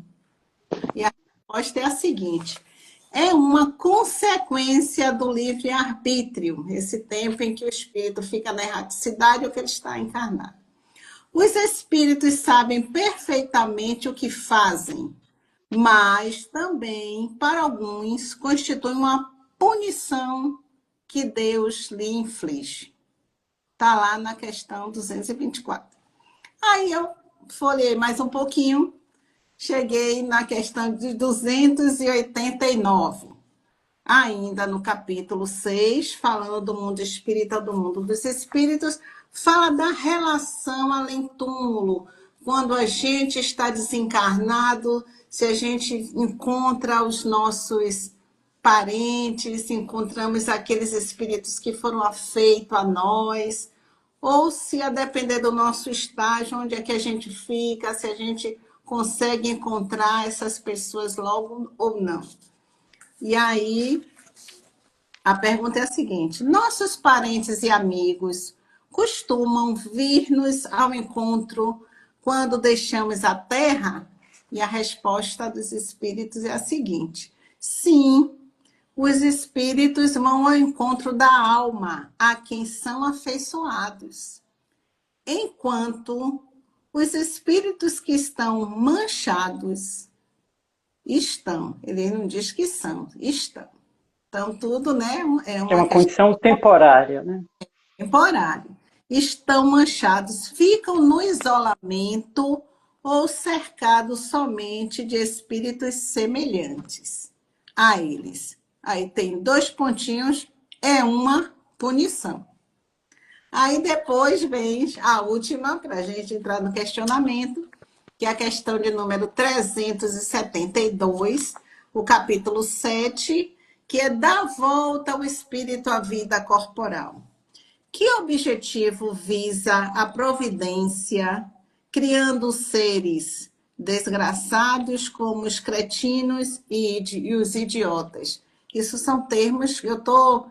E a resposta é a seguinte: é uma consequência do livre-arbítrio, esse tempo em que o espírito fica na erraticidade ou que ele está encarnado. Os espíritos sabem perfeitamente o que fazem, mas também, para alguns, constitui uma punição que Deus lhe inflige. Está lá na questão 224. Aí eu folhei mais um pouquinho, cheguei na questão de 289. Ainda no capítulo 6, falando do mundo espírita, do mundo dos espíritos, fala da relação além-túmulo. Quando a gente está desencarnado, se a gente encontra os nossos parentes, encontramos aqueles espíritos que foram afeitos a nós, ou se a depender do nosso estágio, onde é que a gente fica, se a gente consegue encontrar essas pessoas logo ou não. E aí, a pergunta é a seguinte: nossos parentes e amigos costumam vir-nos ao encontro quando deixamos a Terra? E a resposta dos espíritos é a seguinte: sim, os espíritos vão ao encontro da alma, a quem são afeiçoados. Enquanto os espíritos que estão manchados estão, ele não diz que são, estão. Então, tudo, né, é É uma uma questão condição temporária, né? temporária. Estão manchados, ficam no isolamento ou cercados somente de espíritos semelhantes a eles. Aí tem 2 pontinhos, é uma punição. Aí depois vem a última, para a gente entrar no questionamento, que é a questão de número 372, o capítulo 7, que é dar volta ao espírito à vida corporal. Que objetivo visa a providência, criando seres desgraçados como os cretinos e os idiotas? Isso são termos que eu estou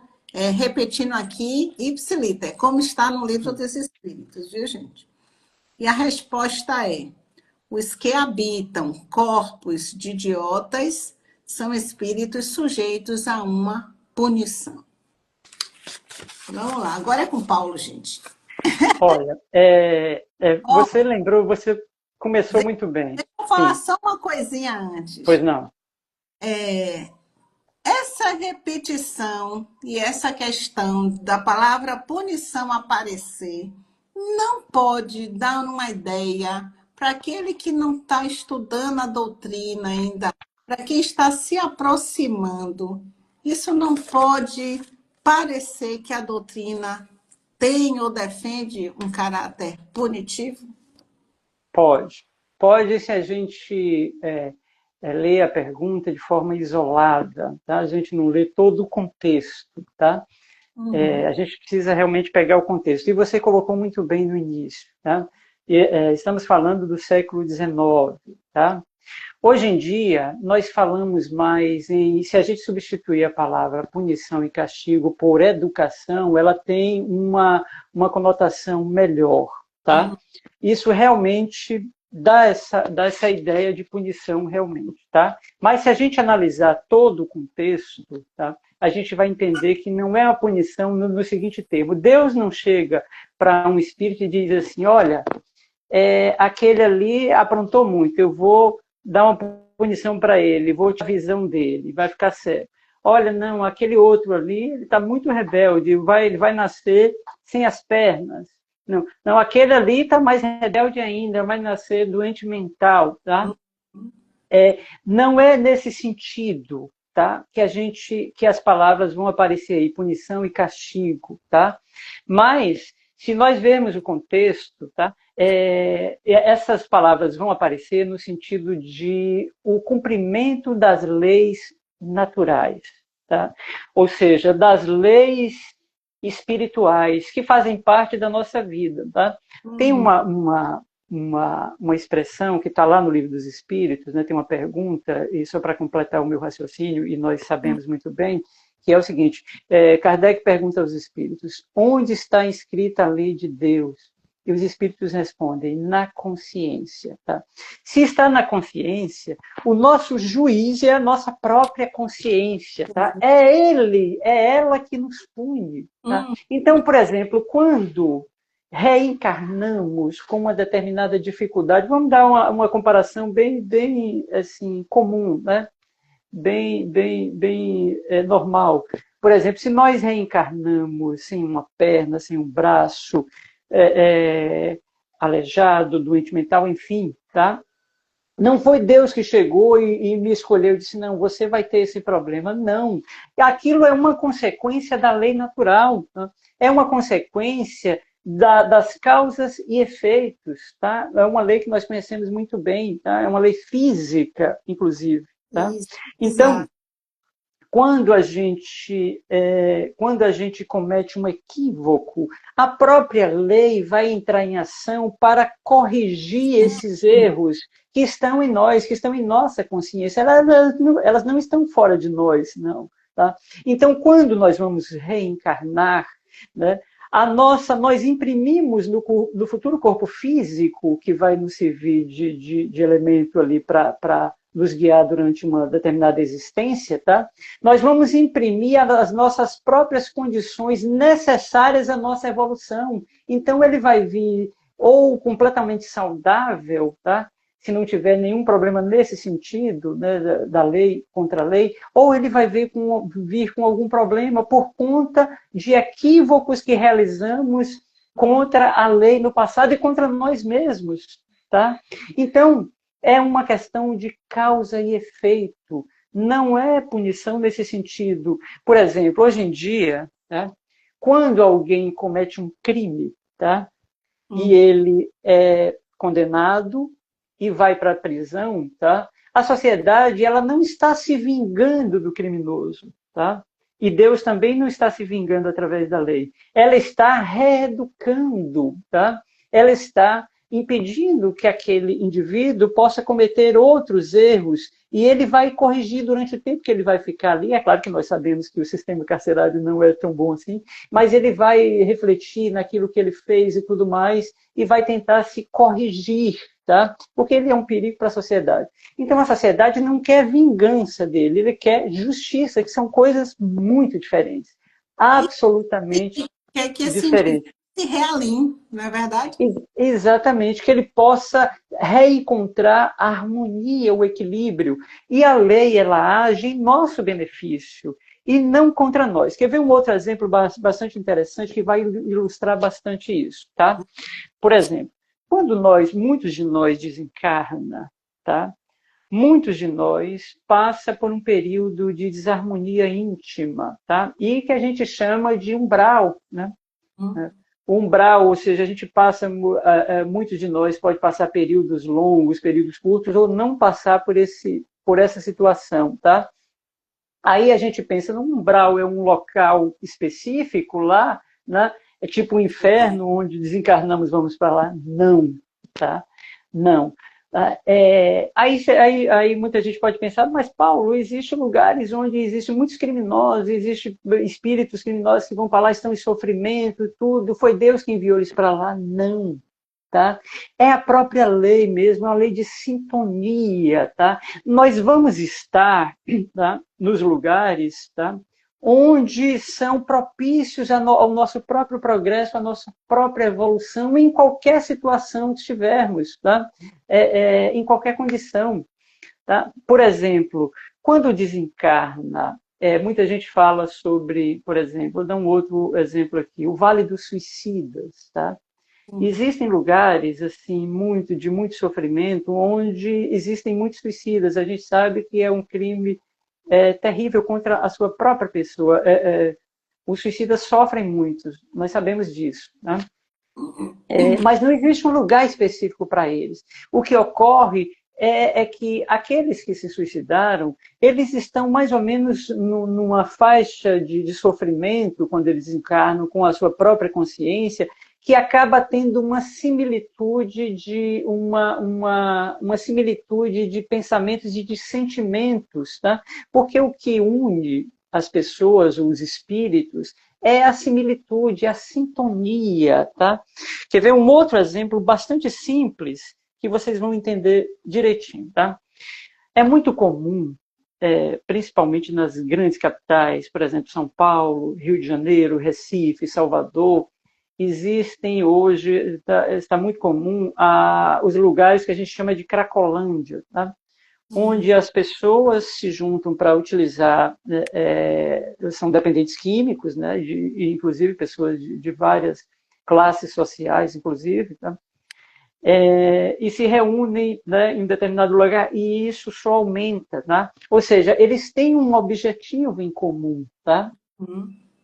repetindo aqui, ipsiliter, como está no livro dos Espíritos, viu, gente? E a resposta é: os que habitam corpos de idiotas são espíritos sujeitos a uma punição. Vamos lá, agora é com Paulo, gente. Olha, você lembrou, você começou muito bem. Deixa eu falar Sim, só uma coisinha antes. pois não. Essa repetição e essa questão da palavra punição aparecer não pode dar uma ideia para aquele que não está estudando a doutrina ainda, para quem está se aproximando. Isso não pode parecer que a doutrina tem ou defende um caráter punitivo? Pode. Pode se a gente lê a pergunta de forma isolada, tá? A gente não lê todo o contexto, tá? A gente precisa realmente pegar o contexto. E você colocou muito bem no início, tá? Estamos falando do século XIX, tá? Hoje em dia, nós falamos mais em... Se a gente substituir a palavra punição e castigo por educação, ela tem uma conotação melhor, tá? Isso realmente dá essa ideia de punição realmente, tá? Mas se a gente analisar todo o contexto, tá? A gente vai entender que não é uma punição no seguinte termo. Deus não chega para um espírito e diz assim, olha, aquele ali aprontou muito, eu vou dar uma punição para ele, vou tirar a visão dele, vai ficar certo. Olha, não, aquele outro ali, ele está muito rebelde, ele vai nascer sem as pernas. Não, não, aquele ali está mais rebelde ainda, vai nascer doente mental, tá? Não é nesse sentido, tá? Que as palavras vão aparecer aí, punição e castigo, tá? Mas se nós vermos o contexto, tá? Essas palavras vão aparecer no sentido de o cumprimento das leis naturais, tá? Ou seja, das leis espirituais que fazem parte da nossa vida, tá? Tem uma expressão que está lá no Livro dos Espíritos, né? Tem uma pergunta, e só para completar o meu raciocínio, e nós sabemos muito bem, que é o seguinte, Kardec pergunta aos espíritos, onde está inscrita a lei de Deus? E os espíritos respondem, na consciência. Tá? Se está na consciência, o nosso juiz é a nossa própria consciência. Tá? É ela que nos pune. Tá? Então, por exemplo, quando reencarnamos com uma determinada dificuldade, vamos dar uma comparação bem assim, comum, né? bem normal. Por exemplo, se nós reencarnamos sem uma perna, sem um braço, aleijado, doente mental, enfim, tá? Não foi Deus que chegou e me escolheu e disse, não, você vai ter esse problema. Não. Aquilo é uma consequência da lei natural. Tá? É uma consequência das causas e efeitos. Tá? É uma lei que nós conhecemos muito bem. Tá? É uma lei física, inclusive. Tá? Então, quando a gente comete um equívoco, a própria lei vai entrar em ação para corrigir esses erros que estão em nós, que estão em nossa consciência. Elas não estão fora de nós, não. Tá? Então, quando nós vamos reencarnar, né, nós imprimimos no futuro corpo físico, que vai nos servir de elemento ali para nos guiar durante uma determinada existência, tá? Nós vamos imprimir as nossas próprias condições necessárias à nossa evolução. Então, ele vai vir ou completamente saudável, tá? Se não tiver nenhum problema nesse sentido, né, da lei contra a lei, ou ele vai vir com algum problema por conta de equívocos que realizamos contra a lei no passado e contra nós mesmos. Tá? Então, é uma questão de causa e efeito, não é punição nesse sentido. Por exemplo, hoje em dia, tá? Quando alguém comete um crime, tá? E ele é condenado e vai para a prisão, tá? A sociedade ela não está se vingando do criminoso, tá? E Deus também não está se vingando através da lei. Ela está reeducando, tá? Ela está impedindo que aquele indivíduo possa cometer outros erros e ele vai corrigir durante o tempo que ele vai ficar ali. É claro que nós sabemos que o sistema carcerário não é tão bom assim, mas ele vai refletir naquilo que ele fez e tudo mais e vai tentar se corrigir, tá? Porque ele é um perigo para a sociedade. Então a sociedade não quer vingança dele, ele quer justiça, que são coisas muito diferentes. Absolutamente Quer que esse indivíduo diferentes. se realinhe, não é verdade? Exatamente, que ele possa reencontrar a harmonia, o equilíbrio. E a lei, ela age em nosso benefício e não contra nós. Quer ver um outro exemplo bastante interessante que vai ilustrar bastante isso, tá? Por exemplo, quando muitos de nós desencarna, tá? Muitos de nós passa por um período de desarmonia íntima, tá? E que a gente chama de umbral, né? O umbral, ou seja, a gente passa, muitos de nós pode passar períodos longos, períodos curtos, ou não passar por essa situação, tá? Aí a gente pensa, no umbral é um local específico lá, né? É tipo um inferno onde desencarnamos, vamos para lá. Não, tá? Não. Aí muita gente pode pensar, mas Paulo, existem lugares onde existem muitos criminosos, existem espíritos criminosos que vão para lá, estão em sofrimento, tudo. Foi Deus que enviou eles para lá? Não. Tá? É a própria lei mesmo, é uma lei de sintonia. Tá? Nós vamos estar, tá, nos lugares, tá, onde são propícios ao nosso próprio progresso, à nossa própria evolução, em qualquer situação que estivermos, tá? Em qualquer condição. Tá? Por exemplo, quando desencarna, muita gente fala sobre, por exemplo, vou dar um outro exemplo aqui, o Vale dos Suicidas. Tá? Existem lugares assim de muito sofrimento, onde existem muitos suicidas. A gente sabe que é um crime terrível contra a sua própria pessoa. Os suicidas sofrem muito, nós sabemos disso. Né? Mas não existe um lugar específico para eles. O que ocorre é que aqueles que se suicidaram, eles estão mais ou menos numa faixa de sofrimento, quando eles encarnam com a sua própria consciência, que acaba tendo uma similitude uma similitude de pensamentos e de sentimentos, tá? Porque o que une as pessoas, os espíritos, é a similitude, a sintonia, tá? Quer ver um outro exemplo bastante simples que vocês vão entender direitinho, tá? É muito comum, principalmente nas grandes capitais, por exemplo, São Paulo, Rio de Janeiro, Recife, Salvador, existem hoje, está muito comum, os lugares que a gente chama de Cracolândia, tá? Onde as pessoas se juntam para utilizar, são dependentes químicos, né? Inclusive pessoas de várias classes sociais, inclusive, tá? E se reúnem, né, em determinado lugar, e isso só aumenta. Tá? Ou seja, eles têm um objetivo em comum. Tá?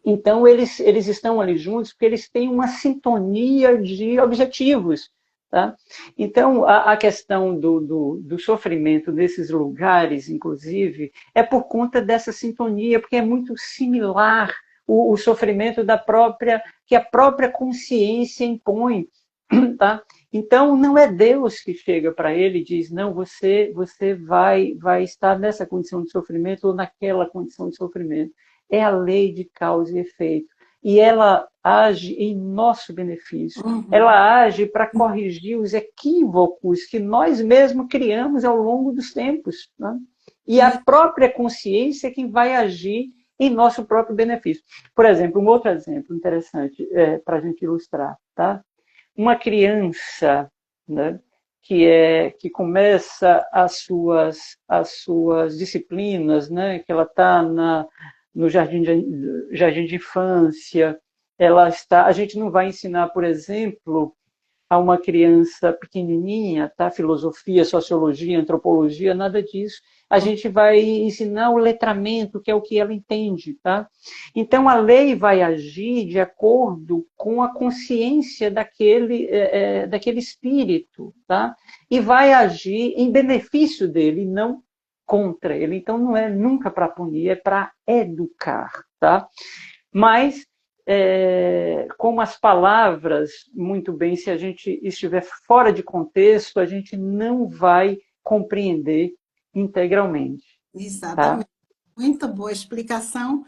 Então, eles estão ali juntos porque eles têm uma sintonia de objetivos. Tá? Então, a questão do sofrimento nesses lugares, inclusive, é por conta dessa sintonia, porque é muito similar o sofrimento que a própria consciência impõe. Tá? Então, não é Deus que chega para ele e diz, não, você vai estar nessa condição de sofrimento ou naquela condição de sofrimento. É a lei de causa e efeito. E ela age em nosso benefício. Ela age para corrigir os equívocos que nós mesmos criamos ao longo dos tempos. Né? E a própria consciência é quem vai agir em nosso próprio benefício. Por exemplo, um outro exemplo interessante para a gente ilustrar. Tá? Uma criança, né, que começa as suas disciplinas, né, que ela está no jardim de infância, a gente não vai ensinar, por exemplo, a uma criança pequenininha, tá? Filosofia, sociologia, antropologia, nada disso. A gente vai ensinar o letramento, que é o que ela entende. Tá? Então, a lei vai agir de acordo com a consciência daquele espírito. Tá? E vai agir em benefício dele, não contra ele. Então, não é nunca para punir, é para educar. Tá? Mas como as palavras, muito bem, se a gente estiver fora de contexto, a gente não vai compreender integralmente. Exatamente. Tá? Muito boa explicação.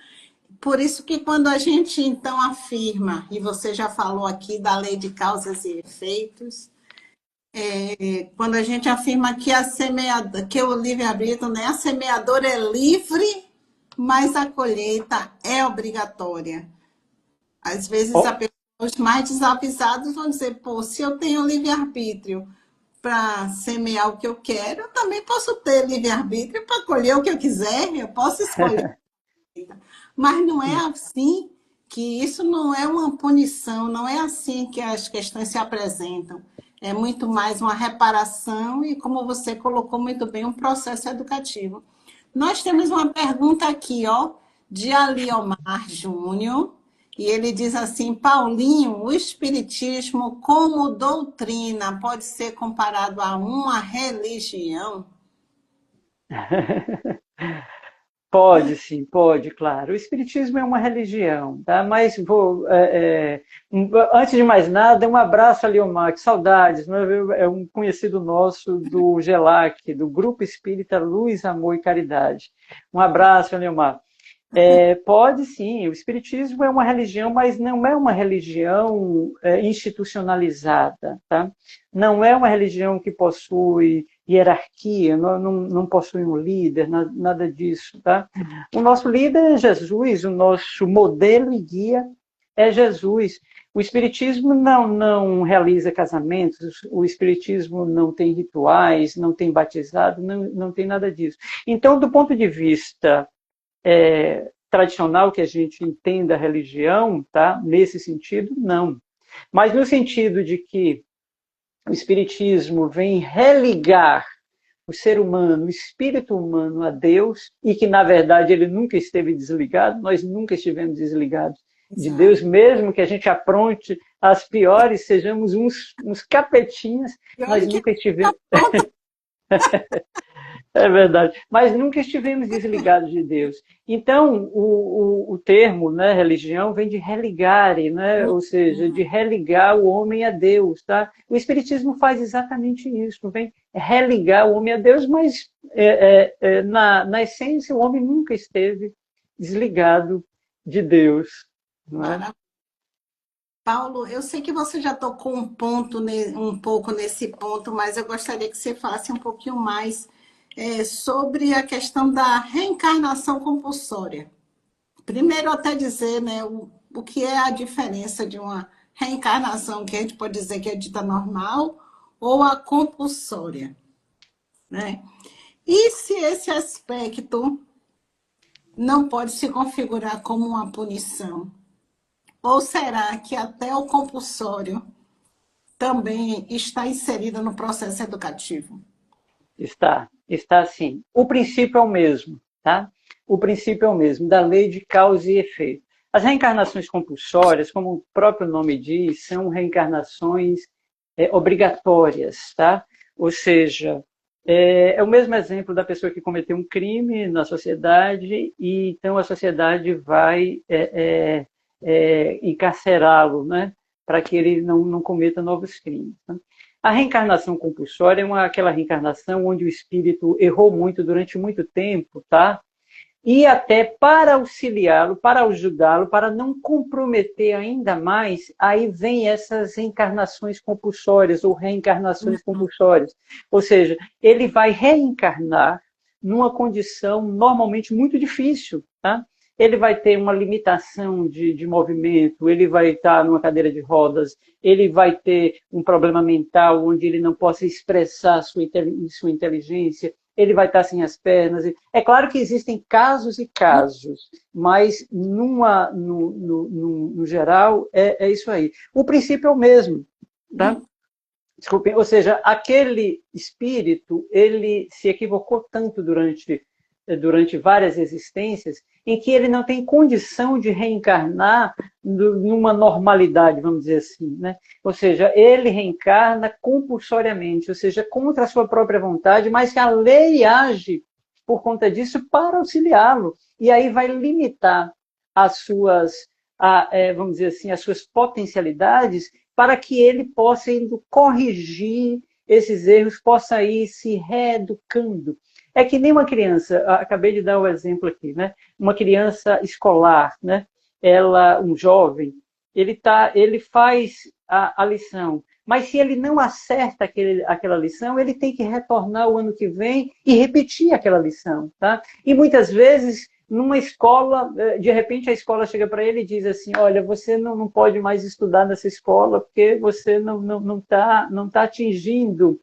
Por isso que quando a gente então afirma, e você já falou aqui da lei de causas e efeitos, Quando a gente afirma que que o livre-arbítrio, né, a semeadora é livre, mas a colheita é obrigatória. Às vezes, Oh, os mais desavisados vão dizer, pô, se eu tenho livre-arbítrio para semear o que eu quero, eu também posso ter livre-arbítrio para colher o que eu quiser, eu posso escolher. Mas não é assim que isso não é uma punição, não é assim que as questões se apresentam. É muito mais uma reparação e, como você colocou muito bem, um processo educativo. Nós temos uma pergunta aqui, ó, de Aliomar Júnior, e ele diz assim: Paulinho, o Espiritismo, como doutrina, pode ser comparado a uma religião? pode, sim, pode, claro. O Espiritismo é uma religião, tá? Mas antes de mais nada, um abraço a Leomar, que saudades, né? É um conhecido nosso do GELAC, do Grupo Espírita Luz, Amor e Caridade. Um abraço, Leomar. Pode sim, o Espiritismo é uma religião, mas não é uma religião institucionalizada, tá? Não é uma religião que possui hierarquia, não possui um líder, nada disso, tá? O nosso líder é Jesus, o nosso modelo e guia é Jesus. O Espiritismo não realiza casamentos, o Espiritismo não tem rituais, não tem batizado, não tem nada disso. Então, do ponto de vista tradicional que a gente entenda a religião, tá? Nesse sentido, não. Mas no sentido de que o Espiritismo vem religar o ser humano, o espírito humano a Deus, e que, na verdade, ele nunca esteve desligado, nós nunca estivemos desligados de Exato. Deus, mesmo que a gente apronte as piores, sejamos uns capetinhas, E nós olha que nunca estivemos. pronto. É verdade. Mas nunca estivemos desligados de Deus. Então, o termo, né, religião, vem de religare, né? Ou seja, de religar o homem a Deus. Tá? O Espiritismo faz exatamente isso, vem religar o homem a Deus, mas na essência o homem nunca esteve desligado de Deus. Não é? Paulo, eu sei que você já tocou um pouco nesse ponto, mas eu gostaria que você falasse um pouquinho mais sobre a questão da reencarnação compulsória. Primeiro, até dizer, né, o que é a diferença de uma reencarnação que a gente pode dizer que é dita normal ou a compulsória, né? E se esse aspecto não pode se configurar como uma punição? Ou será que até o compulsório também está inserido no processo educativo? Está sim. O princípio é o mesmo, tá? O princípio é o mesmo, da lei de causa e efeito. As reencarnações compulsórias, como o próprio nome diz, são reencarnações obrigatórias, tá? Ou seja, é o mesmo exemplo da pessoa que cometeu um crime na sociedade e então a sociedade vai encarcerá-lo, né? Para que ele não cometa novos crimes. Tá? A reencarnação compulsória é aquela reencarnação onde o espírito errou muito durante muito tempo, tá? E até para auxiliá-lo, para ajudá-lo, para não comprometer ainda mais, aí vem essas encarnações compulsórias ou reencarnações compulsórias. Ou seja, ele vai reencarnar numa condição normalmente muito difícil, tá? Ele vai ter uma limitação de movimento, ele vai estar numa cadeira de rodas, ele vai ter um problema mental onde ele não possa expressar sua inteligência, ele vai estar sem as pernas. É claro que existem casos e casos, mas no geral é isso aí. O princípio é o mesmo, tá? Desculpem, ou seja, aquele espírito, ele se equivocou tanto durante várias existências, em que ele não tem condição de reencarnar numa normalidade, vamos dizer assim, né? Ou seja, ele reencarna compulsoriamente, ou seja, contra a sua própria vontade, mas que a lei age por conta disso para auxiliá-lo. E aí vai limitar as suas, vamos dizer assim, as suas potencialidades para que ele possa indo corrigir esses erros, possa ir se reeducando. É que nem uma criança, acabei de dar o exemplo aqui, né? Uma criança escolar, né? Um jovem, ele faz a lição, Mas se ele não acerta aquela lição, ele tem que retornar o ano que vem e repetir aquela lição. Tá? E muitas vezes, numa escola, de repente a escola chega para ele e diz assim, olha, você não pode mais estudar nessa escola porque você não tá atingindo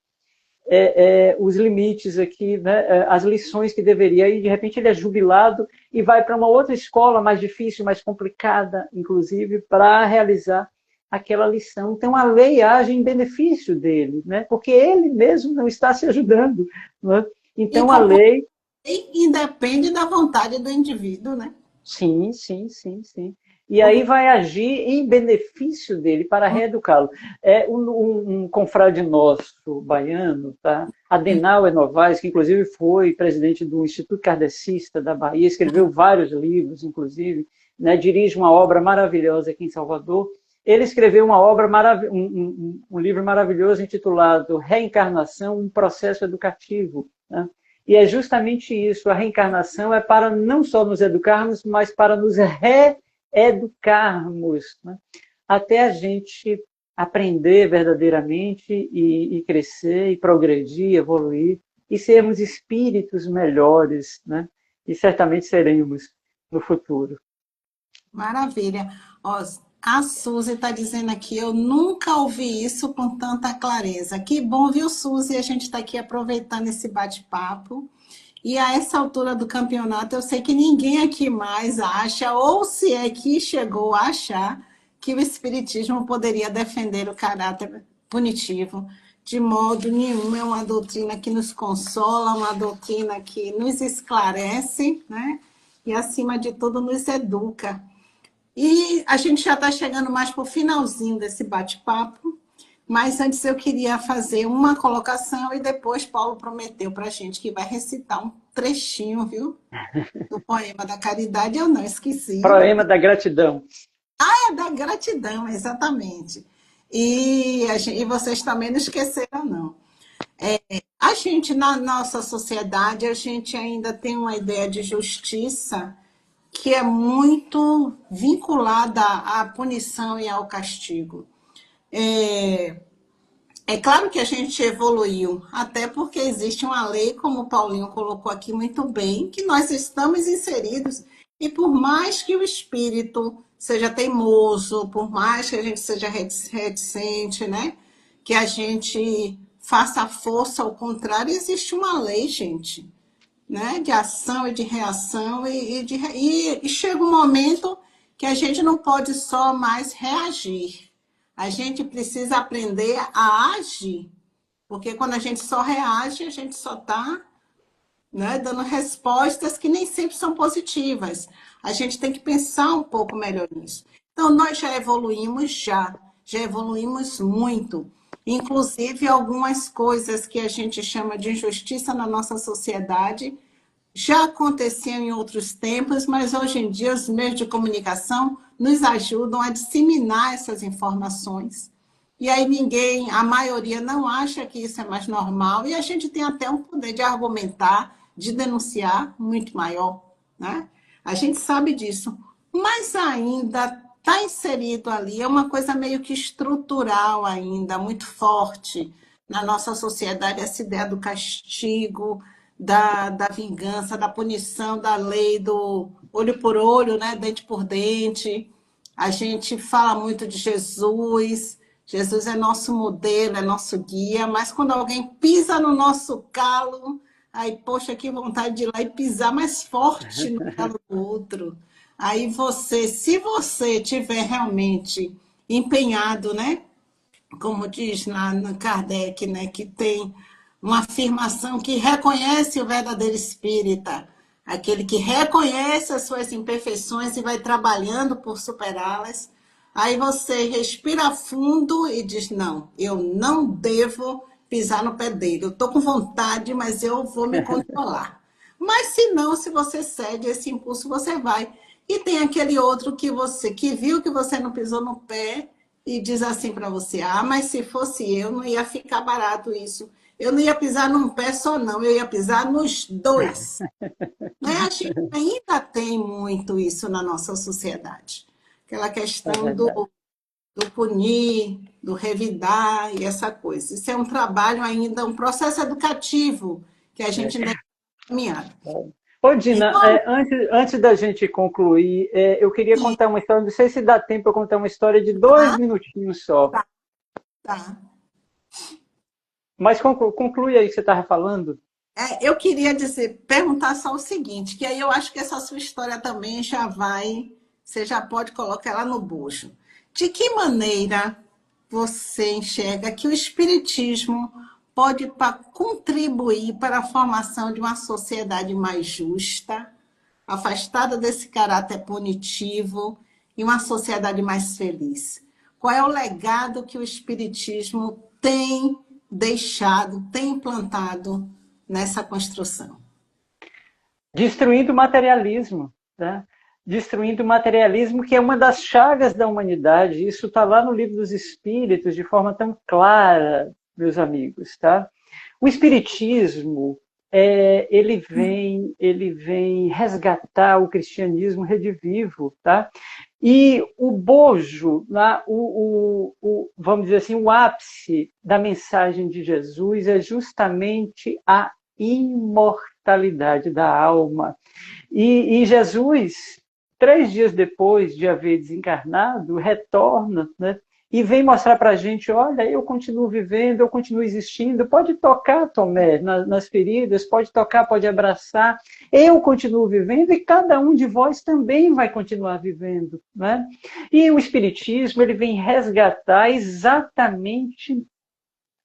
os limites aqui, né, as lições que deveria. E de repente ele é jubilado e vai para uma outra escola mais difícil, mais complicada, inclusive, para realizar aquela lição. Então a lei age em benefício dele, né, porque ele mesmo não está se ajudando. Né? E Então a como lei. independe da vontade do indivíduo, né? Sim, sim, sim, sim. E aí vai agir em benefício dele para reeducá-lo. Um confrade nosso, baiano, tá? Adenauer Novaes, que inclusive foi presidente do Instituto Kardecista da Bahia, escreveu vários livros, inclusive, né? Dirige uma obra maravilhosa aqui em Salvador. Ele escreveu uma obra um livro maravilhoso intitulado Reencarnação, um processo educativo, né? E é justamente isso, a reencarnação é para não só nos educarmos, mas para nos reeducarmos, né? Até a gente aprender verdadeiramente e crescer, e progredir, evoluir, e sermos espíritos melhores, né? E certamente seremos no futuro. Maravilha. Ó, a Suzy está dizendo aqui, eu nunca ouvi isso com tanta clareza. Que bom, viu, Suzy? A gente está aqui aproveitando esse bate-papo. E a essa altura do campeonato, eu sei que ninguém aqui mais acha, ou se é que chegou a achar, que o Espiritismo poderia defender o caráter punitivo. De modo nenhum, é uma doutrina que nos consola, uma doutrina que nos esclarece, né? E, acima de tudo, nos educa. E a gente já está chegando mais para o finalzinho desse bate-papo, mas antes eu queria fazer uma colocação e depois Paulo prometeu para a gente que vai recitar um trechinho, viu? Do poema da caridade, eu não esqueci. Poema da gratidão. É da gratidão, exatamente. E vocês também não esqueceram, não. A gente, na nossa sociedade, a gente ainda tem uma ideia de justiça que é muito vinculada à punição e ao castigo. É, é claro que a gente evoluiu, até porque existe uma lei, como o Paulinho colocou aqui muito bem, que nós estamos inseridos, e por mais que o espírito seja teimoso, por mais que a gente seja reticente, né? Que a gente faça força ao contrário, existe uma lei, gente, né, de ação e de reação, e chega um momento que a gente não pode só mais reagir. A gente precisa aprender a agir, porque quando a gente só reage, a gente só está, né, dando respostas que nem sempre são positivas. A gente tem que pensar um pouco melhor nisso. Então, nós já evoluímos muito. Inclusive, algumas coisas que a gente chama de injustiça na nossa sociedade já aconteciam em outros tempos, mas hoje em dia os meios de comunicação nos ajudam a disseminar essas informações. E aí ninguém, a maioria não acha que isso é mais normal, e a gente tem até um poder de argumentar, de denunciar muito maior, né? A gente sabe disso, mas ainda está inserido ali, é uma coisa meio que estrutural ainda, muito forte na nossa sociedade, essa ideia do castigo, da vingança, da punição, da lei do olho por olho, né? Dente por dente. A gente fala muito de Jesus. Jesus é nosso modelo, é nosso guia, mas quando alguém pisa no nosso calo, aí, poxa, que vontade de ir lá e pisar mais forte no calo do outro. Aí você, se você tiver realmente empenhado, né? Como diz lá no Kardec, né, que tem uma afirmação que reconhece o verdadeiro espírita, aquele que reconhece as suas imperfeições e vai trabalhando por superá-las. Aí você respira fundo e diz, não, eu não devo pisar no pé dele. Eu estou com vontade, mas eu vou me controlar. Mas se não, se você cede esse impulso, você vai. E tem aquele outro que viu que você não pisou no pé e diz assim para você, ah, mas se fosse eu, não ia ficar barato isso. Eu não ia pisar num pé só, não, eu ia pisar nos dois. Né? A gente ainda tem muito isso na nossa sociedade. Aquela É questão verdade. do punir, do revidar e essa coisa. Isso é um trabalho ainda, um processo educativo que a gente ainda está caminhando. Ô, Dina, Então, antes da gente concluir, eu queria sim, contar uma história, não sei se dá tempo para contar uma história de 2 minutinhos só. tá, tá. Mas conclui aí o que você estava falando. Eu queria dizer, perguntar só o seguinte, que aí eu acho que essa sua história também já vai, você já pode colocar ela no bojo. De que maneira você enxerga que o Espiritismo pode contribuir para a formação de uma sociedade mais justa, afastada desse caráter punitivo e uma sociedade mais feliz? Qual é o legado que o Espiritismo tem deixado, tem implantado nessa construção? Destruindo o materialismo, né? Destruindo o materialismo, que é uma das chagas da humanidade. Isso está lá no Livro dos Espíritos, de forma tão clara, meus amigos. Tá? O Espiritismo, ele vem resgatar o cristianismo redivivo. Tá? E o bojo, né, vamos dizer assim, o ápice da mensagem de Jesus é justamente a imortalidade da alma. E Jesus, 3 dias depois de haver desencarnado, retorna, né? E vem mostrar para a gente, olha, eu continuo vivendo, eu continuo existindo, pode tocar, Tomé, nas feridas, pode tocar, pode abraçar, eu continuo vivendo e cada um de vós também vai continuar vivendo. Né? E o Espiritismo, ele vem resgatar exatamente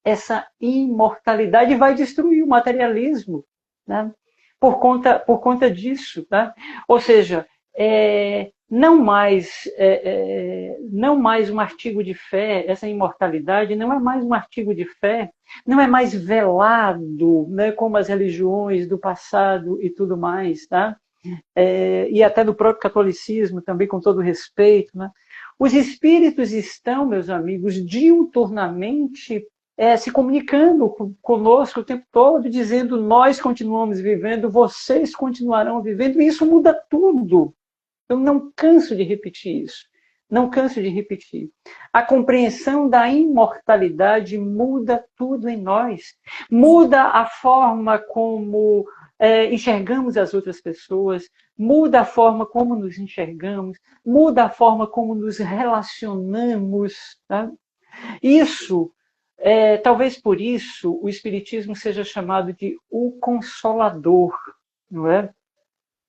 essa imortalidade e vai destruir o materialismo, né? Por conta disso. Tá? Ou seja, não mais um artigo de fé, essa imortalidade não é mais um artigo de fé, não é mais velado, né, como as religiões do passado e tudo mais, tá? E até do próprio catolicismo também, com todo respeito. Né? Os espíritos estão, meus amigos, diuturnamente se comunicando conosco o tempo todo, dizendo nós continuamos vivendo, vocês continuarão vivendo, e isso muda tudo. Eu não canso de repetir isso. Não canso de repetir. A compreensão da imortalidade muda tudo em nós. Muda a forma como enxergamos as outras pessoas, muda a forma como nos enxergamos, muda a forma como nos relacionamos. Tá? Isso, talvez por isso, o Espiritismo seja chamado de o Consolador, não é?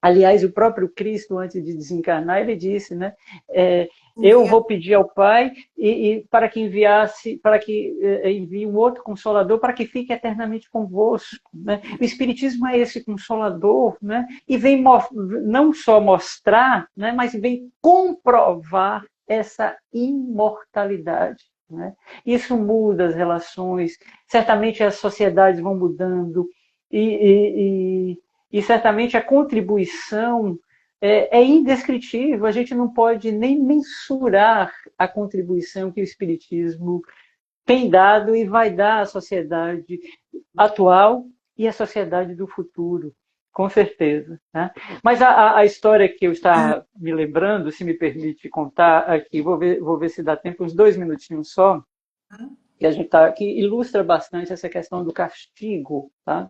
Aliás, o próprio Cristo, antes de desencarnar, ele disse, né? Eu vou pedir ao Pai para que envie um outro Consolador para que fique eternamente convosco. Né? O Espiritismo é esse Consolador, né? E vem não só mostrar, né? Mas vem comprovar essa imortalidade. Né? Isso muda as relações, certamente as sociedades vão mudando e certamente a contribuição é indescritível, a gente não pode nem mensurar a contribuição que o Espiritismo tem dado e vai dar à sociedade atual e à sociedade do futuro, com certeza. Né? Mas a história que eu estava me lembrando, se me permite contar aqui, vou ver se dá tempo, uns 2 minutinhos só, que ilustra bastante essa questão do castigo, tá?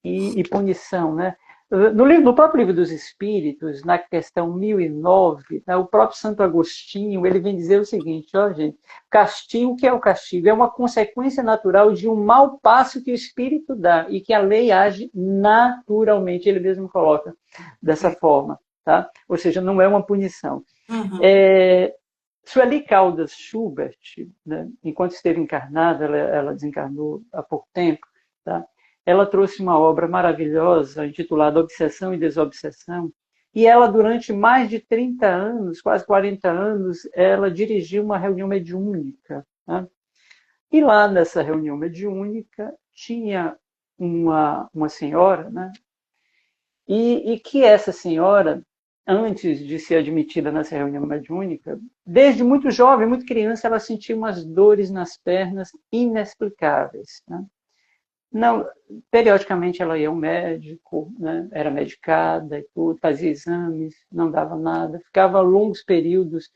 E punição, né? No próprio Livro dos Espíritos, na questão 1009, né, o próprio Santo Agostinho, ele vem dizer o seguinte, ó, gente, castigo, o que é o castigo? É uma consequência natural de um mau passo que o espírito dá e que a lei age naturalmente, ele mesmo coloca dessa forma, tá? Ou seja, não é uma punição. Uhum. Sueli Caldas Schubert, né, enquanto esteve encarnada, ela desencarnou há pouco tempo, tá? Ela trouxe uma obra maravilhosa intitulada Obsessão e Desobsessão, e ela, durante mais de 30 anos, quase 40 anos, ela dirigiu uma reunião mediúnica. Né? E lá nessa reunião mediúnica tinha uma senhora, né? E que essa senhora, antes de ser admitida nessa reunião mediúnica, desde muito jovem, muito criança, ela sentia umas dores nas pernas inexplicáveis. Né? Não, periodicamente ela ia ao médico, né? Era medicada e tudo, fazia exames, não dava nada, ficava longos períodos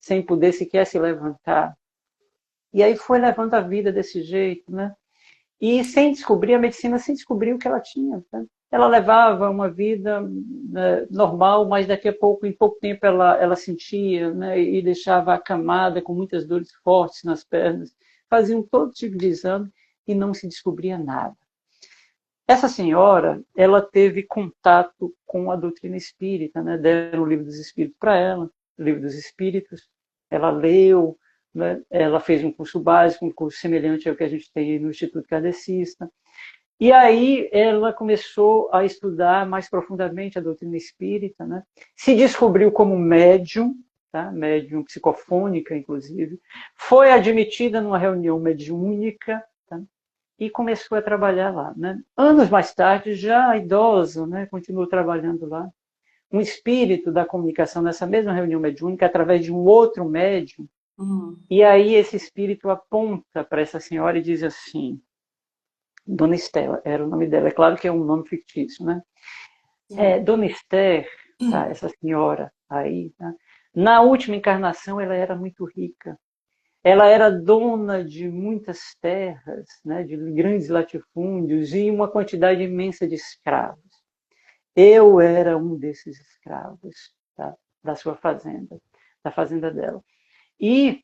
sem poder sequer se levantar. E aí foi levando a vida desse jeito, né? E sem descobrir, a medicina sem descobrir o que ela tinha. Tá? Ela levava uma vida, né, normal, mas daqui a pouco, em pouco tempo, ela sentia, né, e deixava acamada com muitas dores fortes nas pernas. Faziam todo tipo de exame e não se descobria nada. Essa senhora, ela teve contato com a doutrina espírita, né? Deram o Livro dos Espíritos para ela, o Livro dos Espíritos, ela leu, né? Ela fez um curso básico, um curso semelhante ao que a gente tem no Instituto Kardecista, e aí ela começou a estudar mais profundamente a doutrina espírita, né? Se descobriu como médium, tá? Médium psicofônica, inclusive, foi admitida numa reunião mediúnica, tá? E começou a trabalhar lá. Né? Anos mais tarde, já idosa, né? Continuou trabalhando lá. Um espírito da comunicação nessa mesma reunião mediúnica, através de um outro médium, e aí esse espírito aponta para essa senhora e diz assim, Dona Estela, era o nome dela, é claro que é um nome fictício, né? Dona Esther, tá? Essa senhora aí, tá? Na última encarnação ela era muito rica. Ela era dona de muitas terras, né, de grandes latifúndios e uma quantidade imensa de escravos. Eu era um desses escravos, tá, da sua fazenda, da fazenda dela. E,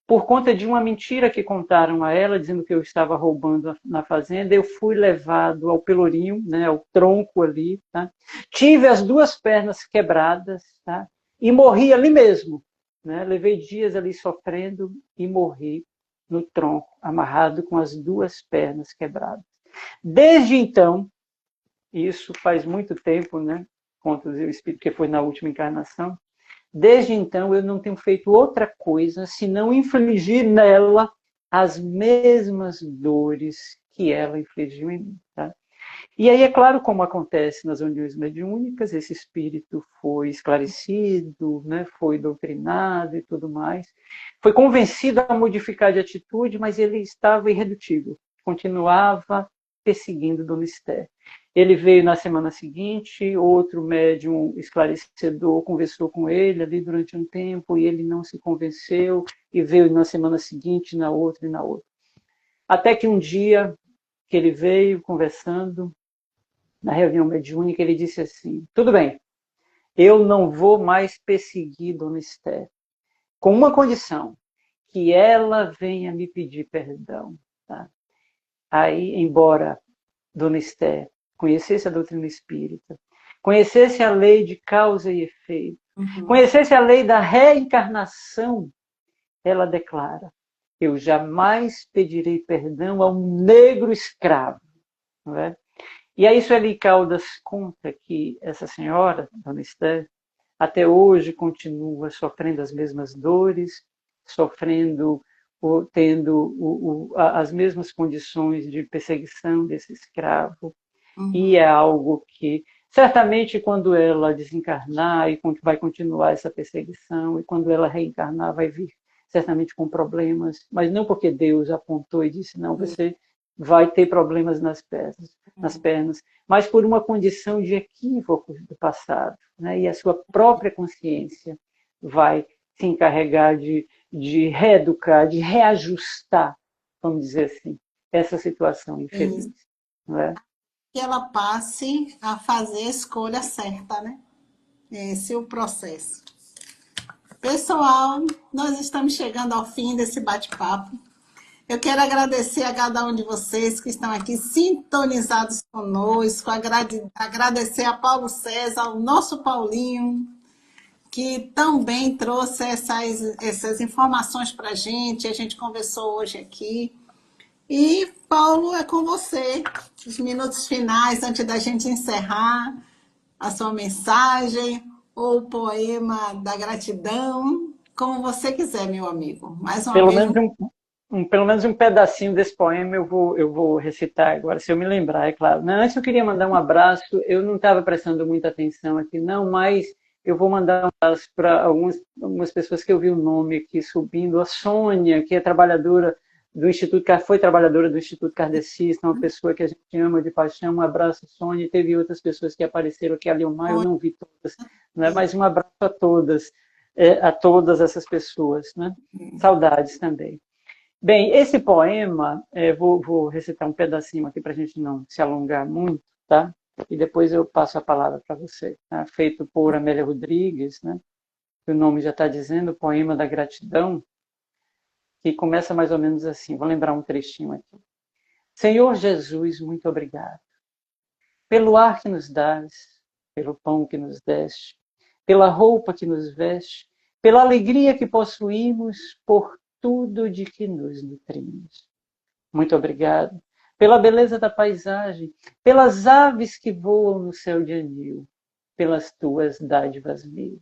por conta de uma mentira que contaram a ela, dizendo que eu estava roubando na fazenda, eu fui levado ao pelourinho, né, ao tronco ali. Tá? Tive as 2 pernas quebradas, tá? E morri ali mesmo. Né? Levei dias ali sofrendo e morri no tronco, amarrado com as 2 pernas quebradas. Desde então, isso faz muito tempo, né? Conta o espírito que foi na última encarnação. Desde então, eu não tenho feito outra coisa senão infligir nela as mesmas dores que ela infligiu em mim. Tá? E aí, é claro, como acontece nas uniões mediúnicas, esse espírito foi esclarecido, né, foi doutrinado e tudo mais, foi convencido a modificar de atitude, mas ele estava irredutível, continuava perseguindo Dona Esther. Ele veio na semana seguinte, outro médium esclarecedor conversou com ele ali durante um tempo e ele não se convenceu, e veio na semana seguinte, na outra e na outra. Até que um dia que ele veio conversando, na reunião mediúnica, ele disse assim, tudo bem, eu não vou mais perseguir Dona Esther, com uma condição, que ela venha me pedir perdão. Tá? Aí, embora Dona Esther conhecesse a doutrina espírita, conhecesse a lei de causa e efeito, conhecesse a lei da reencarnação, ela declara, eu jamais pedirei perdão a um negro escravo. Não é? E aí Sueli Caldas conta que essa senhora, Dona Esther, até hoje continua sofrendo as mesmas dores, sofrendo, tendo as mesmas condições de perseguição desse escravo. E é algo que, certamente, quando ela desencarnar, e vai continuar essa perseguição, e quando ela reencarnar, vai vir certamente com problemas, mas não porque Deus apontou e disse, não, você vai ter problemas nas pernas, mas por uma condição de equívocos do passado. Né? E a sua própria consciência vai se encarregar de reeducar, de reajustar, vamos dizer assim, essa situação infeliz. Não é? Que ela passe a fazer a escolha certa, né? Esse é o processo. Pessoal, nós estamos chegando ao fim desse bate-papo. Eu quero agradecer a cada um de vocês que estão aqui sintonizados conosco, agradecer a Paulo César, o nosso Paulinho, que também trouxe essas informações para a gente conversou hoje aqui. E, Paulo, é com você, os minutos finais, antes da gente encerrar, a sua mensagem ou o poema da gratidão, como você quiser, meu amigo. Mais uma vez... Pelo menos um pedacinho desse poema eu vou recitar agora, se eu me lembrar, é claro. Antes eu queria mandar um abraço, eu não estava prestando muita atenção aqui, não, mas eu vou mandar um abraço para algumas pessoas que eu vi o nome aqui subindo. A Sônia, que é trabalhadora do Instituto, foi trabalhadora do Instituto Kardecista, uma pessoa que a gente ama de paixão. Um abraço, Sônia. Teve outras pessoas que apareceram aqui, a Leomar, eu não vi todas, né? Mas um abraço a todas. a todas essas pessoas, né? Saudades também. Bem, esse poema, vou recitar um pedacinho aqui para a gente não se alongar muito, tá? E depois eu passo a palavra para você. Tá? Feito por Amélia Rodrigues, né? O nome já está dizendo, Poema da Gratidão, que começa mais ou menos assim. Vou lembrar um trechinho aqui. Senhor Jesus, muito obrigado. Pelo ar que nos dás, pelo pão que nos deste, pela roupa que nos veste, pela alegria que possuímos, por tudo de que nos nutrimos. Muito obrigado pela beleza da paisagem, pelas aves que voam no céu de anil, pelas tuas dádivas mil.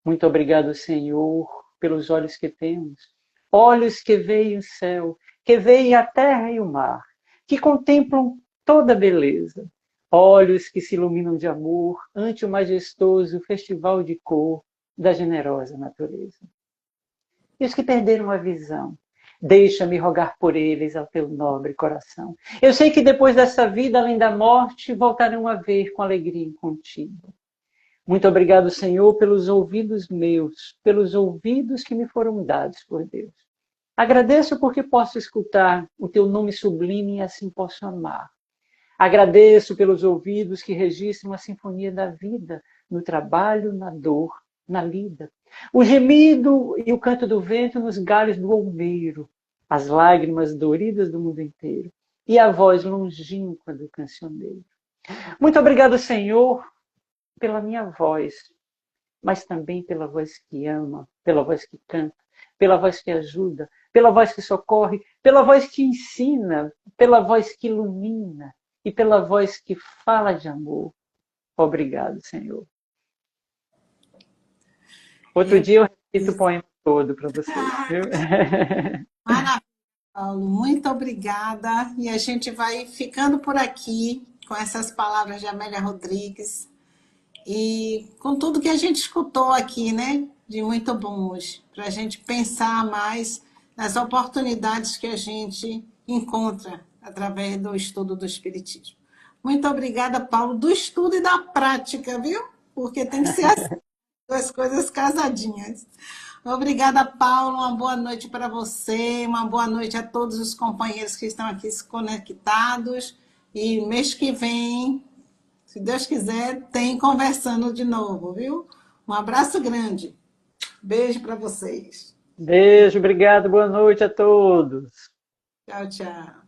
Muito obrigado, Senhor, pelos olhos que temos, olhos que veem o céu, que veem a terra e o mar, que contemplam toda a beleza, olhos que se iluminam de amor ante o majestoso festival de cor da generosa natureza. E os que perderam a visão, deixa-me rogar por eles ao teu nobre coração. Eu sei que depois dessa vida, além da morte, voltarão a ver com alegria contigo. Muito obrigado, Senhor, pelos ouvidos meus, pelos ouvidos que me foram dados por Deus. Agradeço porque posso escutar o teu nome sublime e assim posso amar. Agradeço pelos ouvidos que registram a sinfonia da vida, no trabalho, na dor, na lida. O gemido e o canto do vento nos galhos do olmeiro, as lágrimas doridas do mundo inteiro e a voz longínqua do cancioneiro. Muito obrigado, Senhor, pela minha voz, mas também pela voz que ama, pela voz que canta, pela voz que ajuda, pela voz que socorre, pela voz que ensina, pela voz que ilumina e pela voz que fala de amor. Obrigado, Senhor. Outro dia eu repito o poema todo para vocês, viu? Maravilha, Paulo. Muito obrigada. E a gente vai ficando por aqui com essas palavras de Amélia Rodrigues e com tudo que a gente escutou aqui, né? De muito bom hoje, para a gente pensar mais nas oportunidades que a gente encontra através do estudo do Espiritismo. Muito obrigada, Paulo, do estudo e da prática, viu? Porque tem que ser assim, duas coisas casadinhas. Obrigada, Paulo. Uma boa noite para você. Uma boa noite a todos os companheiros que estão aqui se conectados. E mês que vem, se Deus quiser, tem conversando de novo, viu? Um abraço grande. Beijo para vocês. Beijo, obrigado, boa noite a todos. Tchau, tchau.